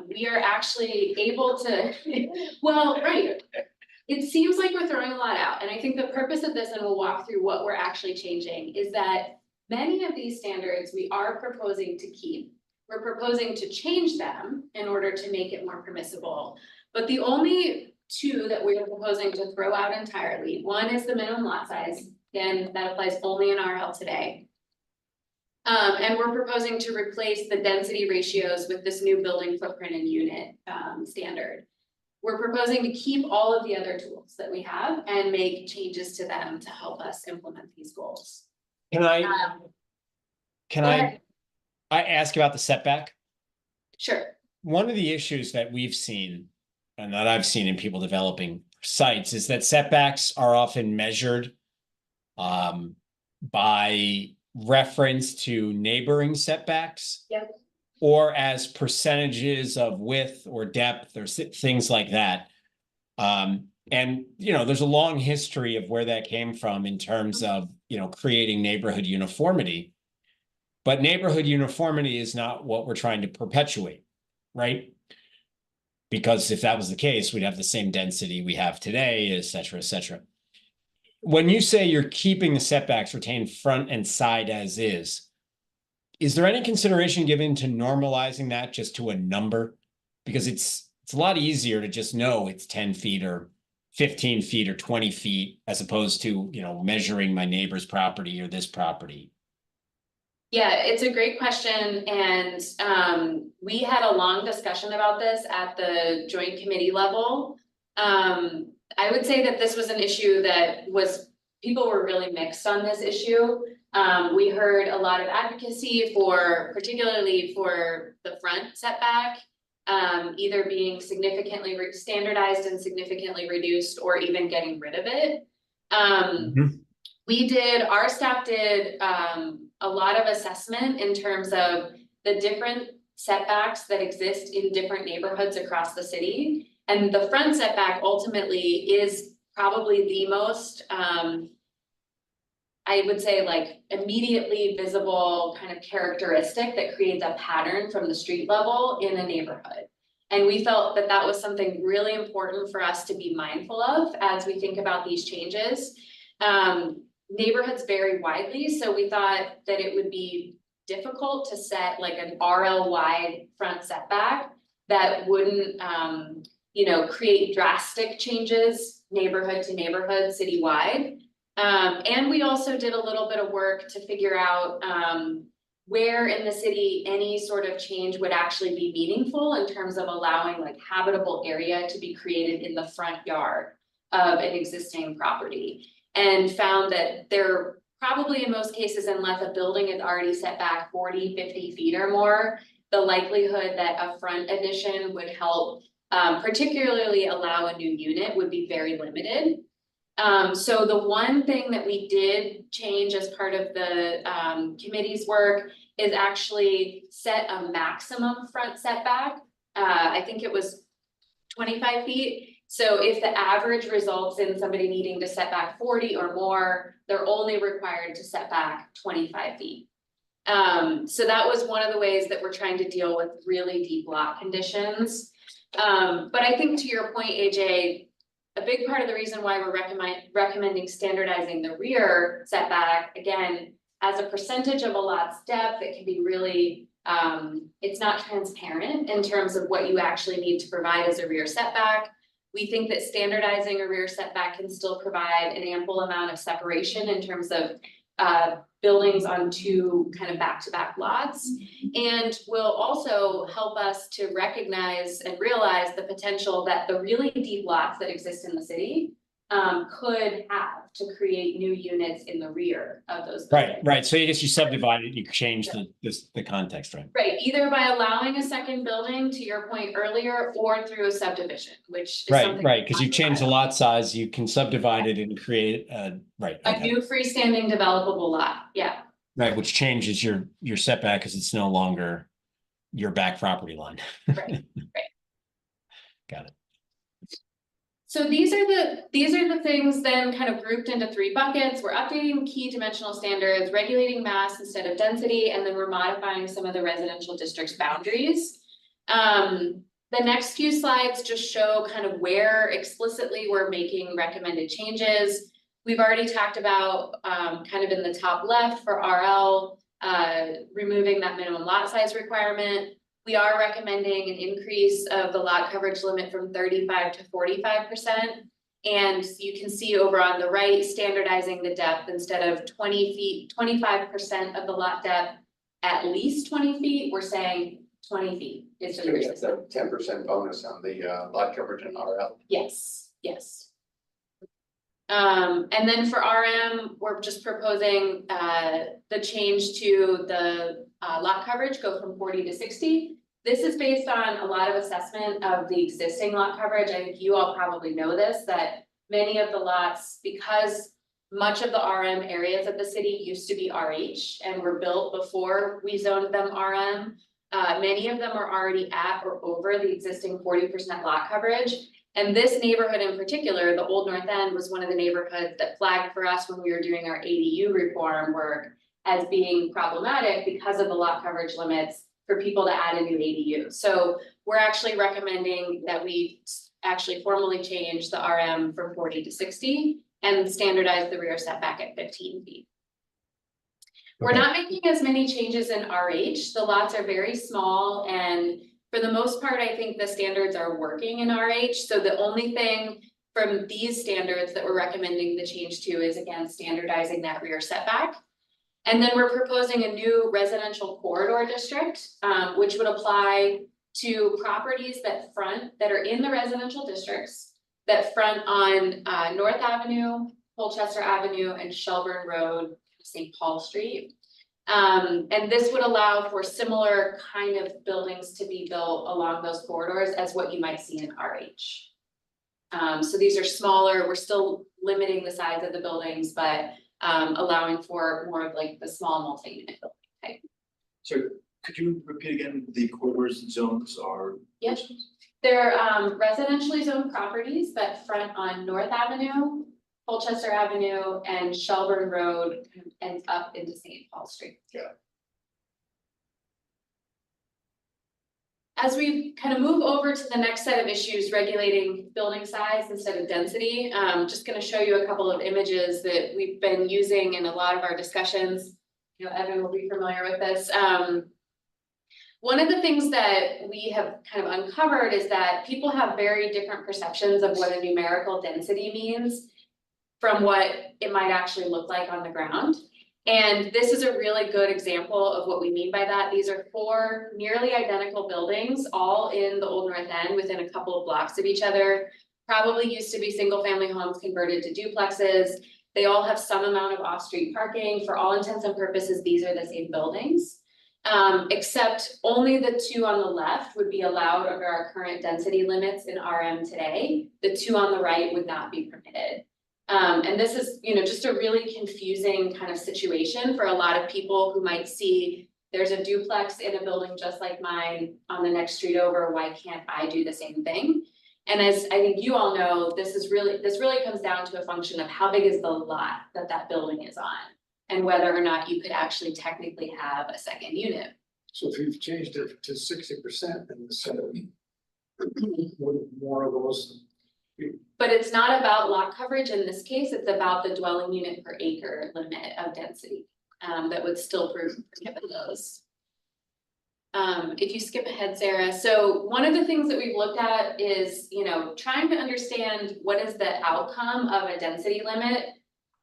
we are actually able to, well, right. It seems like we're throwing a lot out. And I think the purpose of this, and we'll walk through what we're actually changing, is that many of these standards we are proposing to keep. We're proposing to change them in order to make it more permissible. But the only two that we are proposing to throw out entirely, one is the minimum lot size. Again, that applies only in RL today. And we're proposing to replace the density ratios with this new building footprint and unit standard. We're proposing to keep all of the other tools that we have and make changes to them to help us implement these goals. Can I ask about the setback? Sure. One of the issues that we've seen and that I've seen in people developing sites is that setbacks are often measured by reference to neighboring setbacks. Yep. Or as percentages of width or depth or things like that. And, there's a long history of where that came from in terms of, creating neighborhood uniformity. But neighborhood uniformity is not what we're trying to perpetuate, right? Because if that was the case, we'd have the same density we have today, et cetera, et cetera. When you say you're keeping the setbacks retained front and side as is there any consideration given to normalizing that just to a number? Because it's a lot easier to just know it's 10 feet or 15 feet or 20 feet as opposed to, measuring my neighbor's property or this property. Yeah, it's a great question. And we had a long discussion about this at the joint committee level. I would say that this was an issue that people were really mixed on this issue. We heard a lot of advocacy particularly for the front setback, either being significantly standardized and significantly reduced, or even getting rid of it. Our staff did a lot of assessment in terms of the different setbacks that exist in different neighborhoods across the city. And the front setback ultimately is probably the most, I would say, like, immediately visible kind of characteristic that creates a pattern from the street level in a neighborhood. And we felt that that was something really important for us to be mindful of as we think about these changes. Neighborhoods vary widely, so we thought that it would be difficult to set like an RL wide front setback that wouldn't, create drastic changes neighborhood to neighborhood citywide. And we also did a little bit of work to figure out where in the city any sort of change would actually be meaningful in terms of allowing like habitable area to be created in the front yard of an existing property. And found that there probably in most cases, unless a building is already set back 40, 50 feet or more, the likelihood that a front addition would help, particularly allow a new unit, would be very limited. So the one thing that we did change as part of the committee's work is actually set a maximum front setback. I think it was 25 feet. So if the average results in somebody needing to set back 40 or more, they're only required to set back 25 feet. So that was one of the ways that we're trying to deal with really deep lot conditions. But I think to your point, AJ, a big part of the reason why we're recommending standardizing the rear setback, again, as a percentage of a lot's depth, it can be really, it's not transparent in terms of what you actually need to provide as a rear setback. We think that standardizing a rear setback can still provide an ample amount of separation in terms of buildings on two kind of back-to-back lots, and will also help us to recognize and realize the potential that the really deep lots that exist in the city could have to create new units in the rear of those buildings. Right. So I guess you subdivide it, you change the context, right? Right, either by allowing a second building, to your point earlier, or through a subdivision, which is Right, because you change the lot size, you can subdivide it and create a new freestanding developable lot, yeah. Right, which changes your setback because it's no longer your back property line. Right. Got it. So these are the things then kind of grouped into three buckets. We're updating key dimensional standards, regulating mass instead of density, and then we're modifying some of the residential district's boundaries. The next few slides just show kind of where explicitly we're making recommended changes. We've already talked about kind of in the top left for RL, removing that minimum lot size requirement. We are recommending an increase of the lot coverage limit from 35 to 45%. And you can see over on the right, standardizing the depth instead of 20 feet, 25% of the lot depth, at least 20 feet, we're saying 20 feet. Is the It's a 10% bonus on the lot coverage in RL. Yes. And then for RM, we're just proposing the change to the lot coverage go from 40 to 60. This is based on a lot of assessment of the existing lot coverage. I think you all probably know this, that many of the lots, because much of the RM areas of the city used to be RH and were built before we zoned them RM. Many of them are already at or over the existing 40% lot coverage. And this neighborhood in particular, the Old North End, was one of the neighborhoods that flagged for us when we were doing our ADU reform work as being problematic because of the lot coverage limits for people to add a new ADU. So we're actually recommending that we actually formally change the RM from 40 to 60 and standardize the rear setback at 15 feet. We're not making as many changes in RH. The lots are very small, and for the most part, I think the standards are working in RH. So the only thing from these standards that we're recommending the change to is, again, standardizing that rear setback. And then we're proposing a new residential corridor district, which would apply to properties that are in the residential districts that front on North Avenue, Colchester Avenue, and Shelburne Road, St. Paul Street. And this would allow for similar kind of buildings to be built along those corridors as what you might see in RH. So these are smaller, we're still limiting the size of the buildings, but allowing for more of like the small multi-unit building type. So could you repeat again, the corridors and zones are? Yep. They're residentially zoned properties that front on North Avenue, Colchester Avenue, and Shelburne Road, and up into St. Paul Street. Yeah. As we kind of move over to the next set of issues regulating building size instead of density, just going to show you a couple of images that we've been using in a lot of our discussions. You know, Evan will be familiar with this. One of the things that we have kind of uncovered is that people have very different perceptions of what a numerical density means from what it might actually look like on the ground. And this is a really good example of what we mean by that. These are 4 nearly identical buildings, all in the Old North End within a couple of blocks of each other. Probably used to be single family homes converted to duplexes. They all have some amount of off-street parking. For all intents and purposes, these are the same buildings. Except only the 2 on the left would be allowed under our current density limits in RM today. The 2 on the right would not be permitted. And this is, you know, just a really confusing kind of situation for a lot of people who might see there's a duplex in a building just like mine on the next street over. Why can't I do the same thing? And as I think you all know, this really comes down to a function of how big is the lot that that building is on, and whether or not you could actually technically have a second unit. So if you've changed it to 60% in the center, would more of those? But it's not about lot coverage in this case, it's about the dwelling unit per acre limit of density that would still prohibit those. If you skip ahead, Sarah, so one of the things that we've looked at is, you know, trying to understand what is the outcome of a density limit.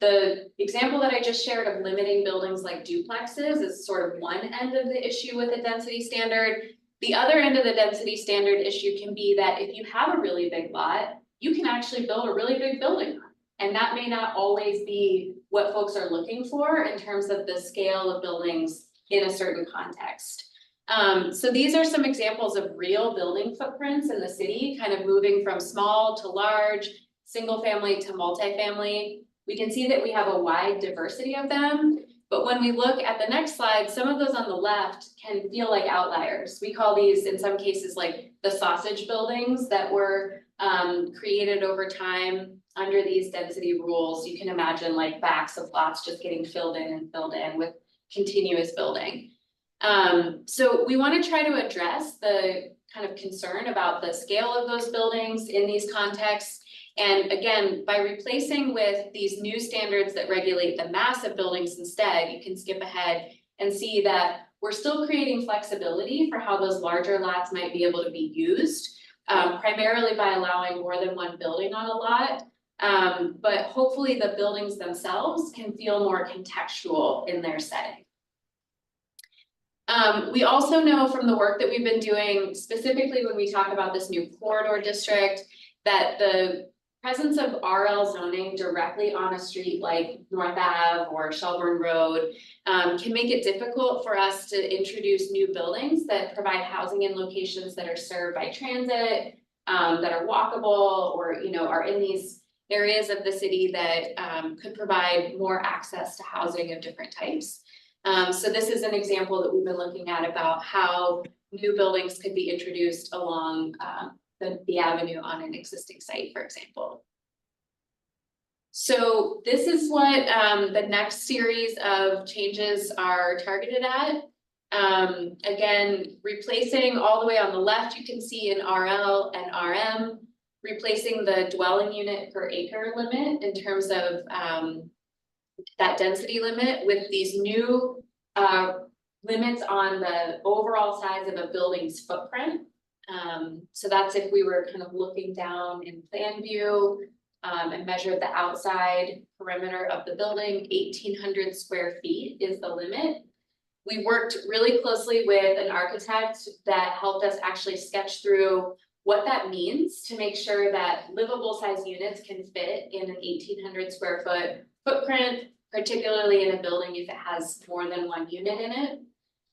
The example that I just shared of limiting buildings like duplexes is sort of one end of the issue with a density standard. The other end of the density standard issue can be that if you have a really big lot, you can actually build a really big building. And that may not always be what folks are looking for in terms of the scale of buildings in a certain context. So these are some examples of real building footprints in the city, kind of moving from small to large, single family to multifamily. We can see that we have a wide diversity of them, but when we look at the next slide, some of those on the left can feel like outliers. We call these in some cases like the sausage buildings that were created over time under these density rules. You can imagine like backs of lots just getting filled in with continuous building. So we want to try to address the kind of concern about the scale of those buildings in these contexts. And again, by replacing with these new standards that regulate the mass of buildings instead, you can skip ahead and see that we're still creating flexibility for how those larger lots might be able to be used, primarily by allowing more than one building on a lot. But hopefully the buildings themselves can feel more contextual in their setting. We also know from the work that we've been doing, specifically when we talk about this new corridor district, that the presence of RL zoning directly on a street like North Ave or Shelburne Road can make it difficult for us to introduce new buildings that provide housing in locations that are served by transit, that are walkable, or, you know, are in these areas of the city that could provide more access to housing of different types. So this is an example that we've been looking at about how new buildings could be introduced along the avenue on an existing site, for example. So this is what the next series of changes are targeted at. Again, replacing all the way on the left, you can see in RL and RM, replacing the dwelling unit per acre limit in terms of that density limit with these new limits on the overall size of a building's footprint. So that's if we were kind of looking down in plan view and measured the outside perimeter of the building, 1,800 square feet is the limit. We worked really closely with an architect that helped us actually sketch through what that means to make sure that livable size units can fit in an 1,800 square foot footprint. particularly in a building if it has more than one unit in it.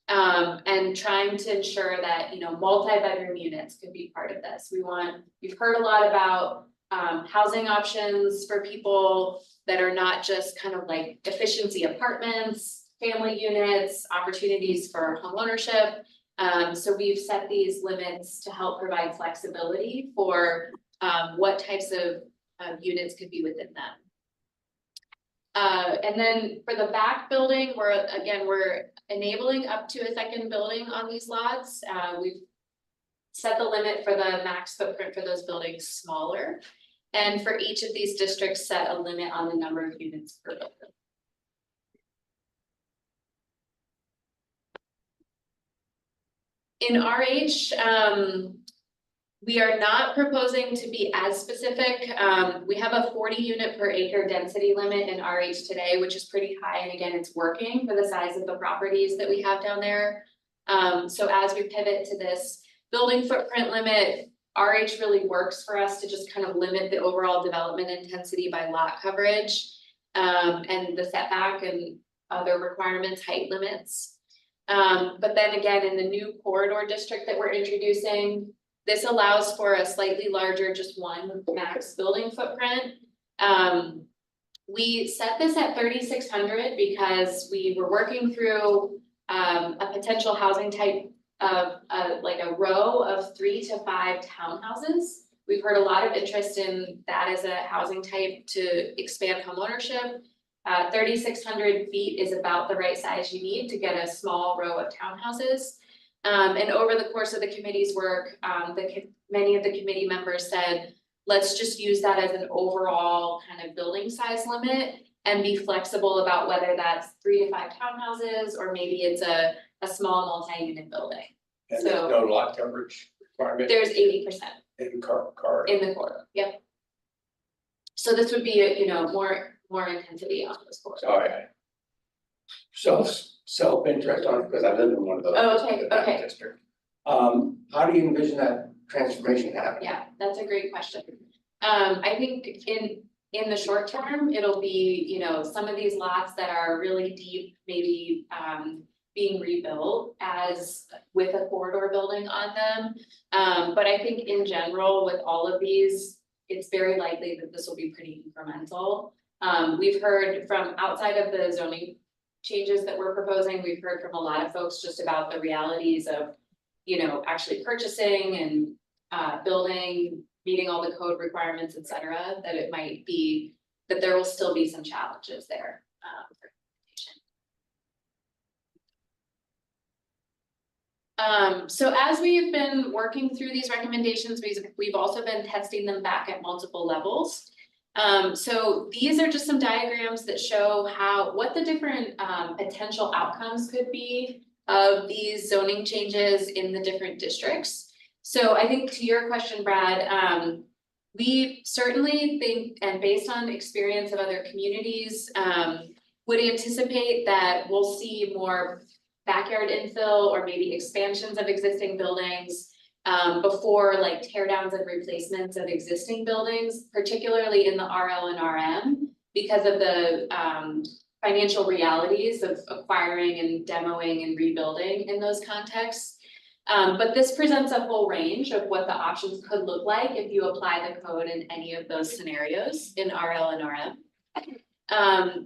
And trying to ensure that, you know, multi-bedroom units could be part of this. We've heard a lot about housing options for people that are not just kind of like efficiency apartments, family units, opportunities for homeownership. So we've set these limits to help provide flexibility for what types of units could be within them. And then for the back building, we're enabling up to a second building on these lots. We've set the limit for the max footprint for those buildings smaller. And for each of these districts, set a limit on the number of units per building. In RH, we are not proposing to be as specific. We have a 40 unit per acre density limit in RH today, which is pretty high. And again, it's working for the size of the properties that we have down there. So as we pivot to this building footprint limit, RH really works for us to just kind of limit the overall development intensity by lot coverage, and the setback and other requirements, height limits. But then again, in the new corridor district that we're introducing, this allows for a slightly larger, just one max building footprint. We set this at 3,600 because we were working through a potential housing type of like a row of 3 to 5 townhouses. We've heard a lot of interest in that as a housing type to expand homeownership. 3,600 feet is about the right size you need to get a small row of townhouses. And over the course of the committee's work, many of the committee members said, let's just use that as an overall kind of building size limit and be flexible about whether that's 3 to 5 townhouses or maybe it's a small multi-unit building. And So there's no lot coverage requirement there's 80% in car. in the corridor. Yep. So this would be, you know, more intensity on this corridor. Oh, yeah. Self-interest on it, because I live in one of those. Oh, okay, in that okay. district. How do you envision that transformation happening? Yeah, that's a great question. I think in the short term, it'll be, you know, some of these lots that are really deep, maybe being rebuilt as with a corridor building on them. But I think in general, with all of these, it's very likely that this will be pretty incremental. We've heard from outside of the zoning changes that we're proposing, we've heard from a lot of folks just about the realities of, you know, actually purchasing and building, meeting all the code requirements, et cetera, that it might be, that there will still be some challenges there. So as we've been working through these recommendations, we've also been testing them back at multiple levels. So these are just some diagrams that show what the different potential outcomes could be of these zoning changes in the different districts. So I think to your question, Brad, we certainly think, and based on experience of other communities, would anticipate that we'll see more backyard infill or maybe expansions of existing buildings before like tear downs and replacements of existing buildings, particularly in the RL and RM, because of the financial realities of acquiring and demoing and rebuilding in those contexts. But this presents a full range of what the options could look like if you apply the code in any of those scenarios in RL and RM.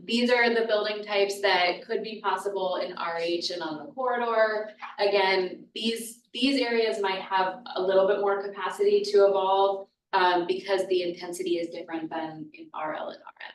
These are the building types that could be possible in RH and on the corridor. Again, these areas might have a little bit more capacity to evolve because the intensity is different than in RL and RM.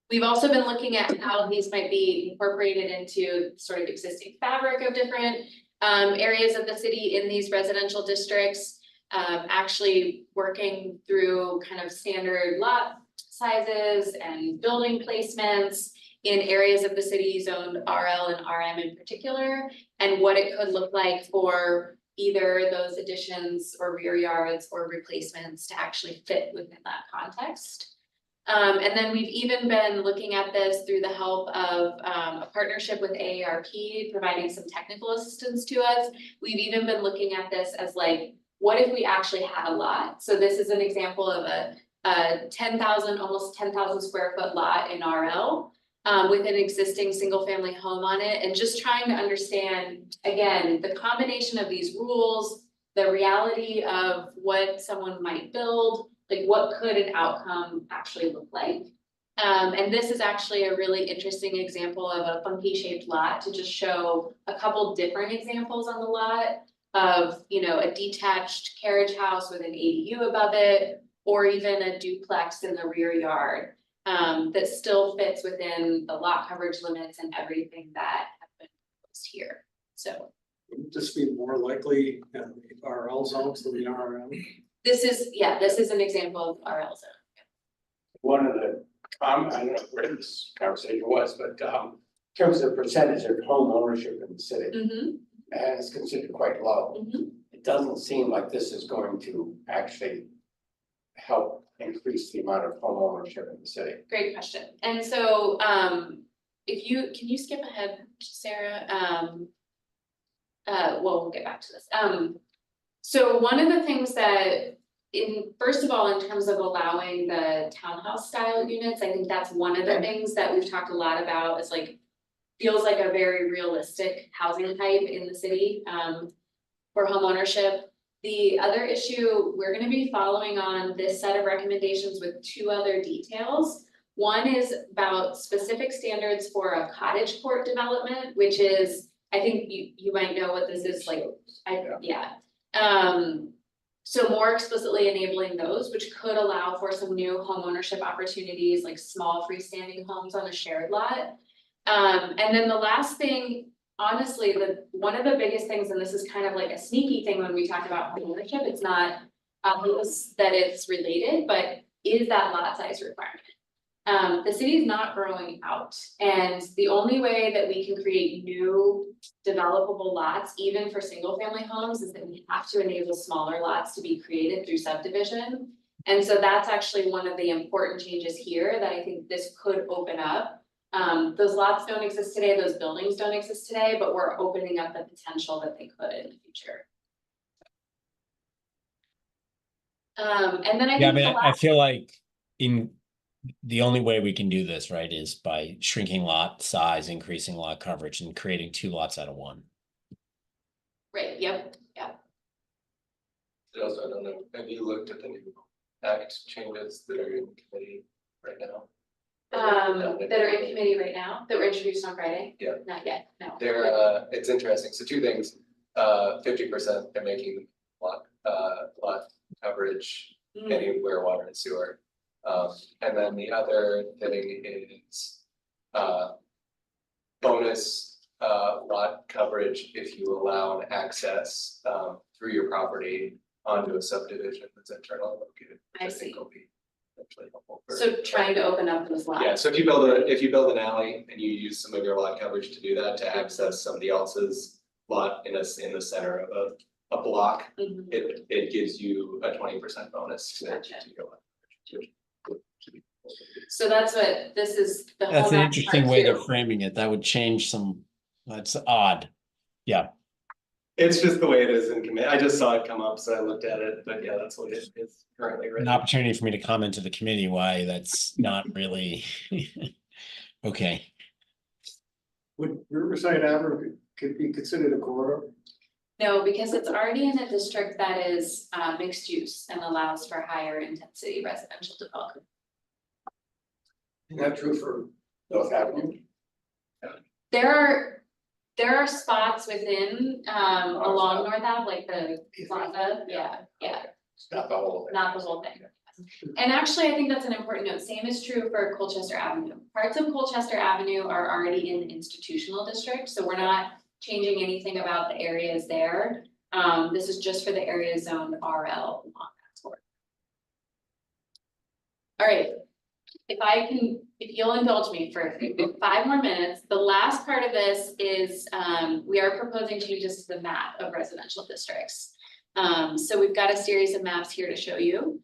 We've also been looking at how these might be incorporated into sort of existing fabric of different areas of the city in these residential districts, actually working through kind of standard lot sizes and building placements in areas of the city zoned RL and RM in particular, and what it could look like for either those additions or rear yards or replacements to actually fit within that context. And then we've even been looking at this through the help of a partnership with AARP, providing some technical assistance to us. We've even been looking at this as like, what if we actually had a lot? So this is an example of a almost 10,000 square foot lot in RL. With an existing single family home on it, and just trying to understand, again, the combination of these rules, the reality of what someone might build, like what could an outcome actually look like. And this is actually a really interesting example of a funky shaped lot to just show a couple different examples on the lot of, you know, a detached carriage house with an ADU above it, or even a duplex in the rear yard. That still fits within the lot coverage limits and everything that have been proposed here. So Wouldn't this be more likely in the RL zones than the RM? this is an example of RL zone. One of the, I don't know where this conversation was, but, in terms of percentage of home ownership in the city, and it's considered quite low. It doesn't seem like this is going to actually help increase the amount of home ownership in the city. Great question. And so, can you skip ahead, Sarah? Well, we'll get back to this. So one of the things that first of all, in terms of allowing the townhouse style units, I think that's one of the things that we've talked a lot about. Is like, feels like a very realistic housing type in the city, for home ownership. The other issue, we're going to be following on this set of recommendations with two other details. One is about specific standards for a cottage court development, which is, I think you might know what this is like. So more explicitly enabling those, which could allow for some new home ownership opportunities, like small freestanding homes on a shared lot. And then the last thing, honestly, one of the biggest things, and this is kind of like a sneaky thing when we talk about home ownership, it's not obvious that it's related, but is that lot size requirement. The city is not growing out, and the only way that we can create new developable lots, even for single family homes, is that we have to enable smaller lots to be created through subdivision. And so that's actually one of the important changes here that I think this could open up. Those lots don't exist today, those buildings don't exist today, but we're opening up the potential that they could in the future. And then I feel like the only way we can do this, right, is by shrinking lot size, increasing lot coverage, and creating two lots out of one. Right, yep. Also, I don't know, have you looked at the new act changes that are in committee right now? That are in committee right now, that were introduced on Friday? Yeah. Not yet, no. They're, it's interesting, so two things, 50% they're making lot coverage anywhere water and sewer. And then the other thing is, bonus, lot coverage if you allow an access, through your property onto a subdivision that's internally located. I think see. will be actually helpful for- So trying to open up those lots. Yeah, so if you build an alley and you use some of your lot coverage to do that, to access somebody else's lot in the center of a block, it gives you a 20% bonus to your lot coverage. So that's what this is. That's an interesting way of framing it. That would change some, that's odd. Yeah. It's just the way it is in committee. I just saw it come up, so I looked at it, but yeah, that's what it is currently. An opportunity for me to comment to the committee why that's not really okay. Would Riverside Avenue could be considered a corridor? No, because it's already in a district that is mixed use and allows for higher intensity residential development. Is that true for North Avenue? There are spots within along North Ave, like the plaza, yeah. It's not the whole thing. Not the whole thing. And actually, I think that's an important note. Same is true for Colchester Avenue. Parts of Colchester Avenue are already in the institutional district, so we're not changing anything about the areas there. This is just for the area zoned RL along that sort. All right. If you'll indulge me for 5 more minutes, the last part of this is we are proposing changes to the map of residential districts. So we've got a series of maps here to show you.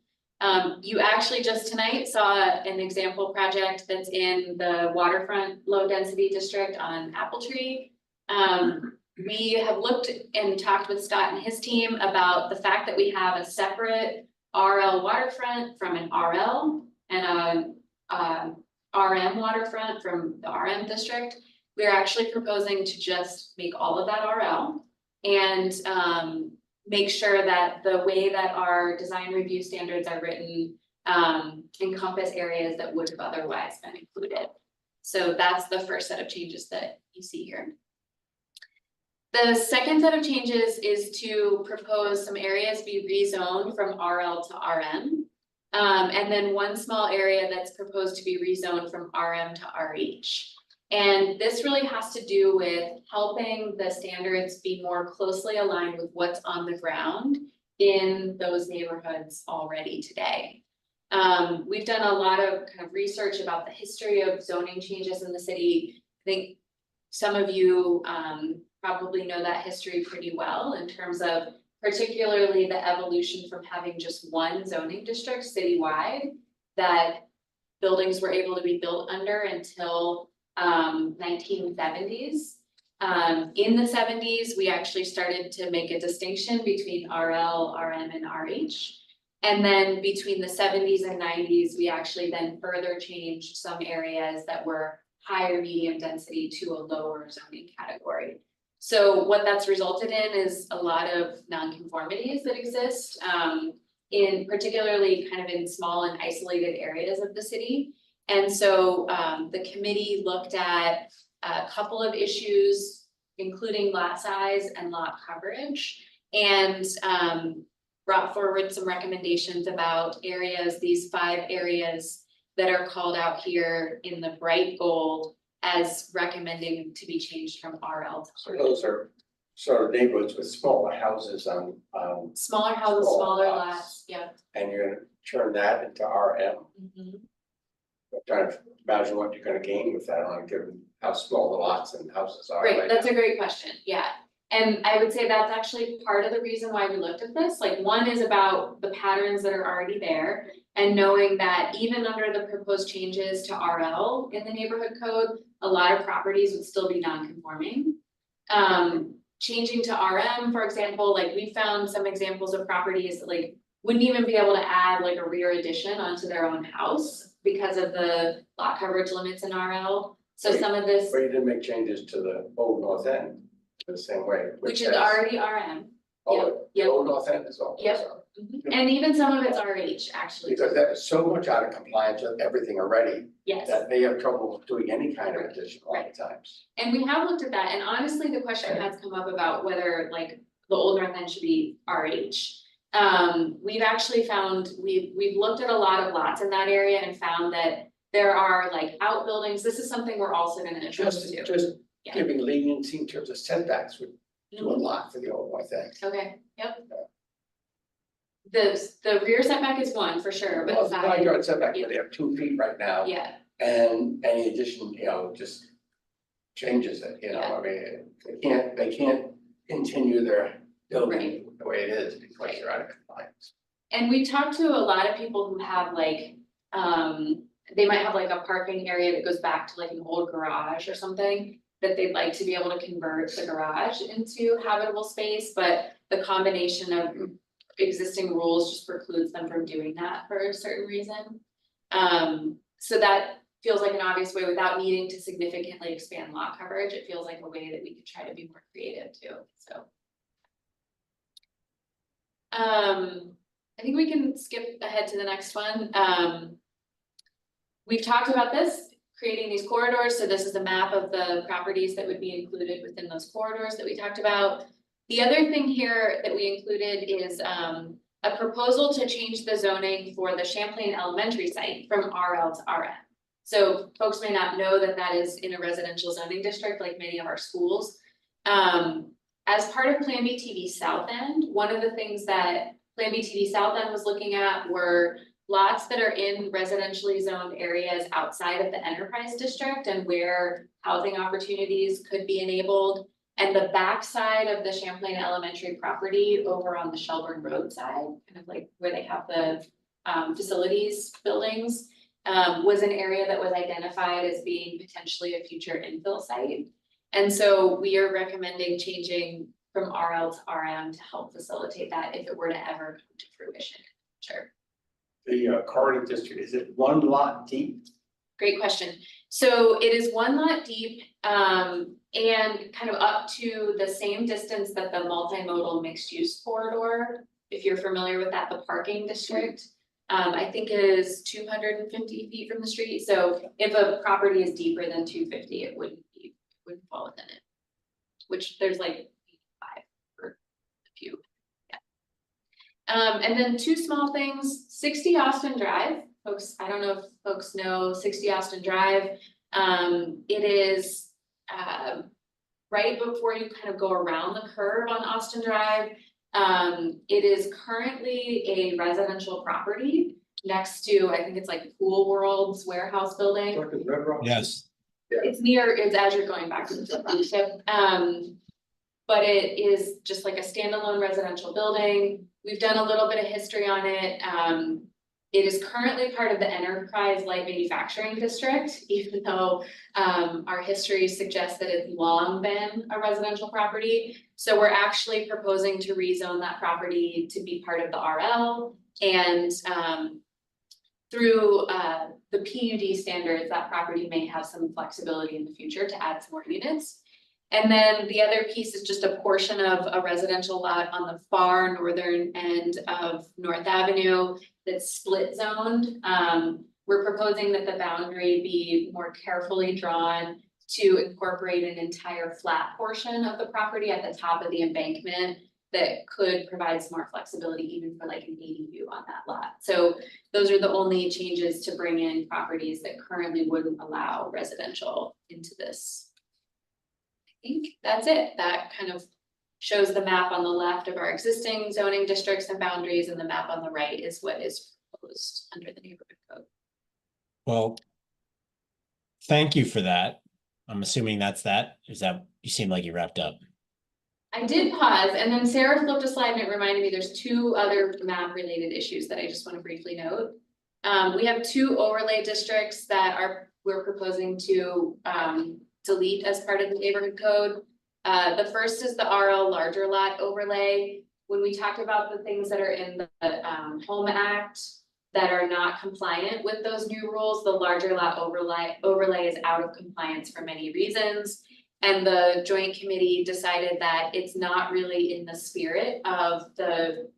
You actually just tonight saw an example project that's in the waterfront low density district on Appletree. We have looked and talked with Scott and his team about the fact that we have a separate RL waterfront from an RL and a RM waterfront from the RM district. We're actually proposing to just make all of that RL and make sure that the way that our design review standards are written encompass areas that would have otherwise been included. So that's the first set of changes that you see here. The second set of changes is to propose some areas be rezoned from RL to RM. And then one small area that's proposed to be rezoned from RM to RH. And this really has to do with helping the standards be more closely aligned with what's on the ground in those neighborhoods already today. We've done a lot of kind of research about the history of zoning changes in the city. I think some of you probably know that history pretty well in terms of particularly the evolution from having just one zoning district citywide that buildings were able to be built under until 1970s. In the 70s, we actually started to make a distinction between RL, RM, and RH. And then between the 70s and 90s, we actually then further changed some areas that were higher medium density to a lower zoning category. So what that's resulted in is a lot of nonconformities that exist in particularly kind of in small and isolated areas of the city. And so the committee looked at a couple of issues, including lot size and lot coverage, and brought forward some recommendations about areas, these 5 areas that are called out here in the bright gold as recommending to be changed from RL to So RH. those are sort of neighborhoods with smaller houses on, Smaller houses, smaller lots, yeah. and you're gonna turn that into RM. Mhm. I'm trying to imagine what you're gonna gain with that on given how small the lots and houses are. Great, right that's now. a great question, yeah. And I would say that's actually part of the reason why we looked at this. Like, one is about the patterns that are already there and knowing that even under the proposed changes to RL in the neighborhood code, a lot of properties would still be non-conforming. Changing to RM, for example, like we found some examples of properties that like wouldn't even be able to add like a rear addition onto their own house because of the lot coverage limits in RL. So Right. some of this, But you didn't make changes to the old North End the same way. which is has- already RM. Oh, yep. the old North End is all. Yep. And even some of it's RH, actually. Because that is so much out of compliance with everything already, Yes. that they have trouble doing any kind of addition a lot of times. And we have looked at that, and honestly, the question has come up about whether like the old North End should be RH. We've actually found, we've looked at a lot of lots in that area and found that there are like outbuildings. This is something we're also gonna address too. Just Yeah. giving leniency in terms of setbacks would do a lot for the old North End. Okay, yep. The rear setback is one for sure, but Well, the side yard setback, yeah. they have 2 feet right now. Yeah, And any addition, just changes it, I mean, they can't continue their building the way it is because they're out of compliance. and we talked to a lot of people who have like, they might have like a parking area that goes back to like an old garage or something that they'd like to be able to convert the garage into habitable space, but the combination of existing rules just precludes them from doing that for a certain reason. So that feels like an obvious way without needing to significantly expand lot coverage. It feels like a way that we could try to be more creative too, so. I think we can skip ahead to the next one. We've talked about this, creating these corridors. So this is a map of the properties that would be included within those corridors that we talked about. The other thing here that we included is a proposal to change the zoning for the Champlain Elementary site from RL to RM. So folks may not know that that is in a residential zoning district like many of our schools. As part of Plan B TV South End, one of the things that Plan B TV South End was looking at were lots that are in residentially zoned areas outside of the enterprise district and where housing opportunities could be enabled. And the backside of the Champlain Elementary property over on the Shelburne Road side, kind of like where they have the facilities buildings, was an area that was identified as being potentially a future infill site. And so we are recommending changing from RL to RM to help facilitate that if it were to ever come to fruition. Sure. The corridor district, is it one lot deep? Great question. So it is one lot deep, and kind of up to the same distance that the multimodal mixed use corridor, if you're familiar with that, the parking district. I think it is 250 feet from the street. So if a property is deeper than 250, it wouldn't fall within it. Which there's like 5 or a few. Yeah. And then 2 small things, 60 Austin Drive. Folks, I don't know if folks know 60 Austin Drive. It is right before you kind of go around the curve on Austin Drive. It is currently a residential property next to, I think it's like Pool World's warehouse building. Yes. It's as you're going back to the flagship. But it is just like a standalone residential building. We've done a little bit of history on it. It is currently part of the Enterprise Light Manufacturing District, even though our history suggests that it's long been a residential property. So we're actually proposing to rezone that property to be part of the RL, and through the PUD standards, that property may have some flexibility in the future to add some more units. And then the other piece is just a portion of a residential lot on the far northern end of North Avenue that's split zoned. We're proposing that the boundary be more carefully drawn to incorporate an entire flat portion of the property at the top of the embankment that could provide some more flexibility even for like an ADU on that lot. So those are the only changes to bring in properties that currently wouldn't allow residential into this. I think that's it. That kind of shows the map on the left of our existing zoning districts and boundaries, and the map on the right is what is proposed under the neighborhood code. Well, thank you for that. I'm assuming that's that. Is that, you seem like you wrapped up. I did pause, and then Sarah flipped a slide and it reminded me there's 2 other map related issues that I just want to briefly note. We have 2 overlay districts that we're proposing to delete as part of the neighborhood code. The first is the RL larger lot overlay. When we talked about the things that are in the Home Act that are not compliant with those new rules, the larger lot overlay is out of compliance for many reasons. And the joint committee decided that it's not really in the spirit of the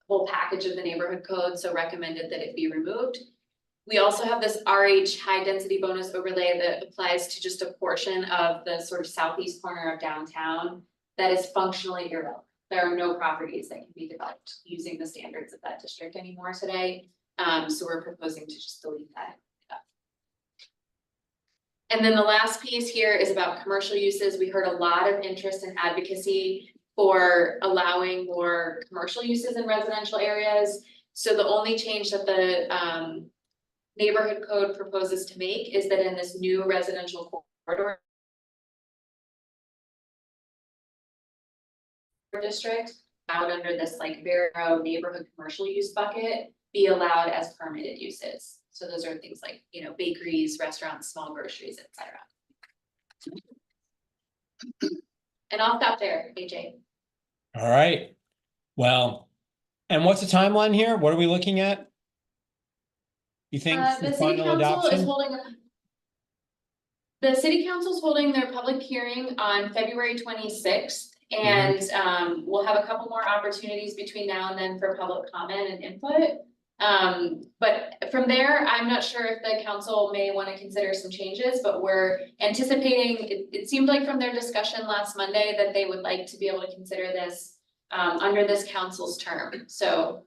whole package of the neighborhood code, so recommended that it be removed. We also have this RH high density bonus overlay that applies to just a portion of the sort of southeast corner of downtown that is functionally irrelevant. There are no properties that can be developed using the standards of that district anymore today. So we're proposing to just delete that. And then the last piece here is about commercial uses. We heard a lot of interest and advocacy for allowing more commercial uses in residential areas. So the only change that the neighborhood code proposes to make is that in this new residential corridor district, out under this like very narrow neighborhood commercial use bucket, be allowed as permitted uses. So those are things like, you know, bakeries, restaurants, small groceries, etc. And I'll stop there, AJ. All right. Well, and what's the timeline here? What are we looking at? You think The for city final council is adoption? the city council is holding their public hearing on February 26th. And we'll have a couple more opportunities between now and then for public comment and input. But from there, I'm not sure if the council may want to consider some changes, but we're anticipating, it seemed like from their discussion last Monday that they would like to be able to consider this under this council's term. So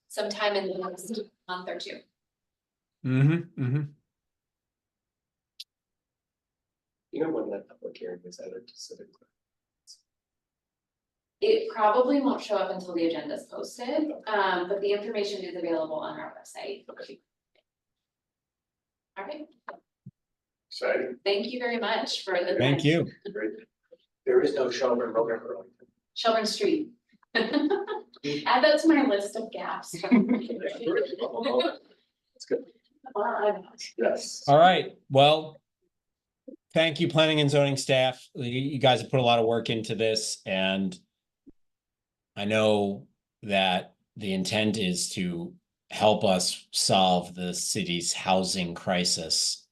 sometime in the next month or 2. You know when that public hearing is at, specifically? It probably won't show up until the agenda is posted, but the information is available on our website. Okay. All right. Exciting. Thank you very much for the. Thank you. There is no Shelburne Road in Burlington. Shelburne Street. Add that to my list of gaps. That's good. Yes. All right. Well, thank you, planning and zoning staff. You guys have put a lot of work into this, and I know that the intent is to help us solve the city's housing crisis,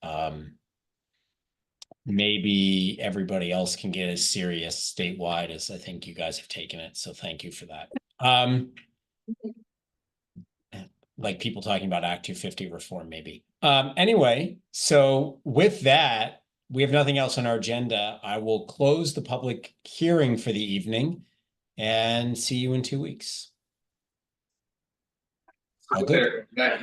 maybe everybody else can get as serious statewide as I think you guys have taken it. So thank you for that. Like people talking about Act 250 reform, maybe. Anyway, so with that, we have nothing else on our agenda. I will close the public hearing for the evening and see you in 2 weeks. All good. There.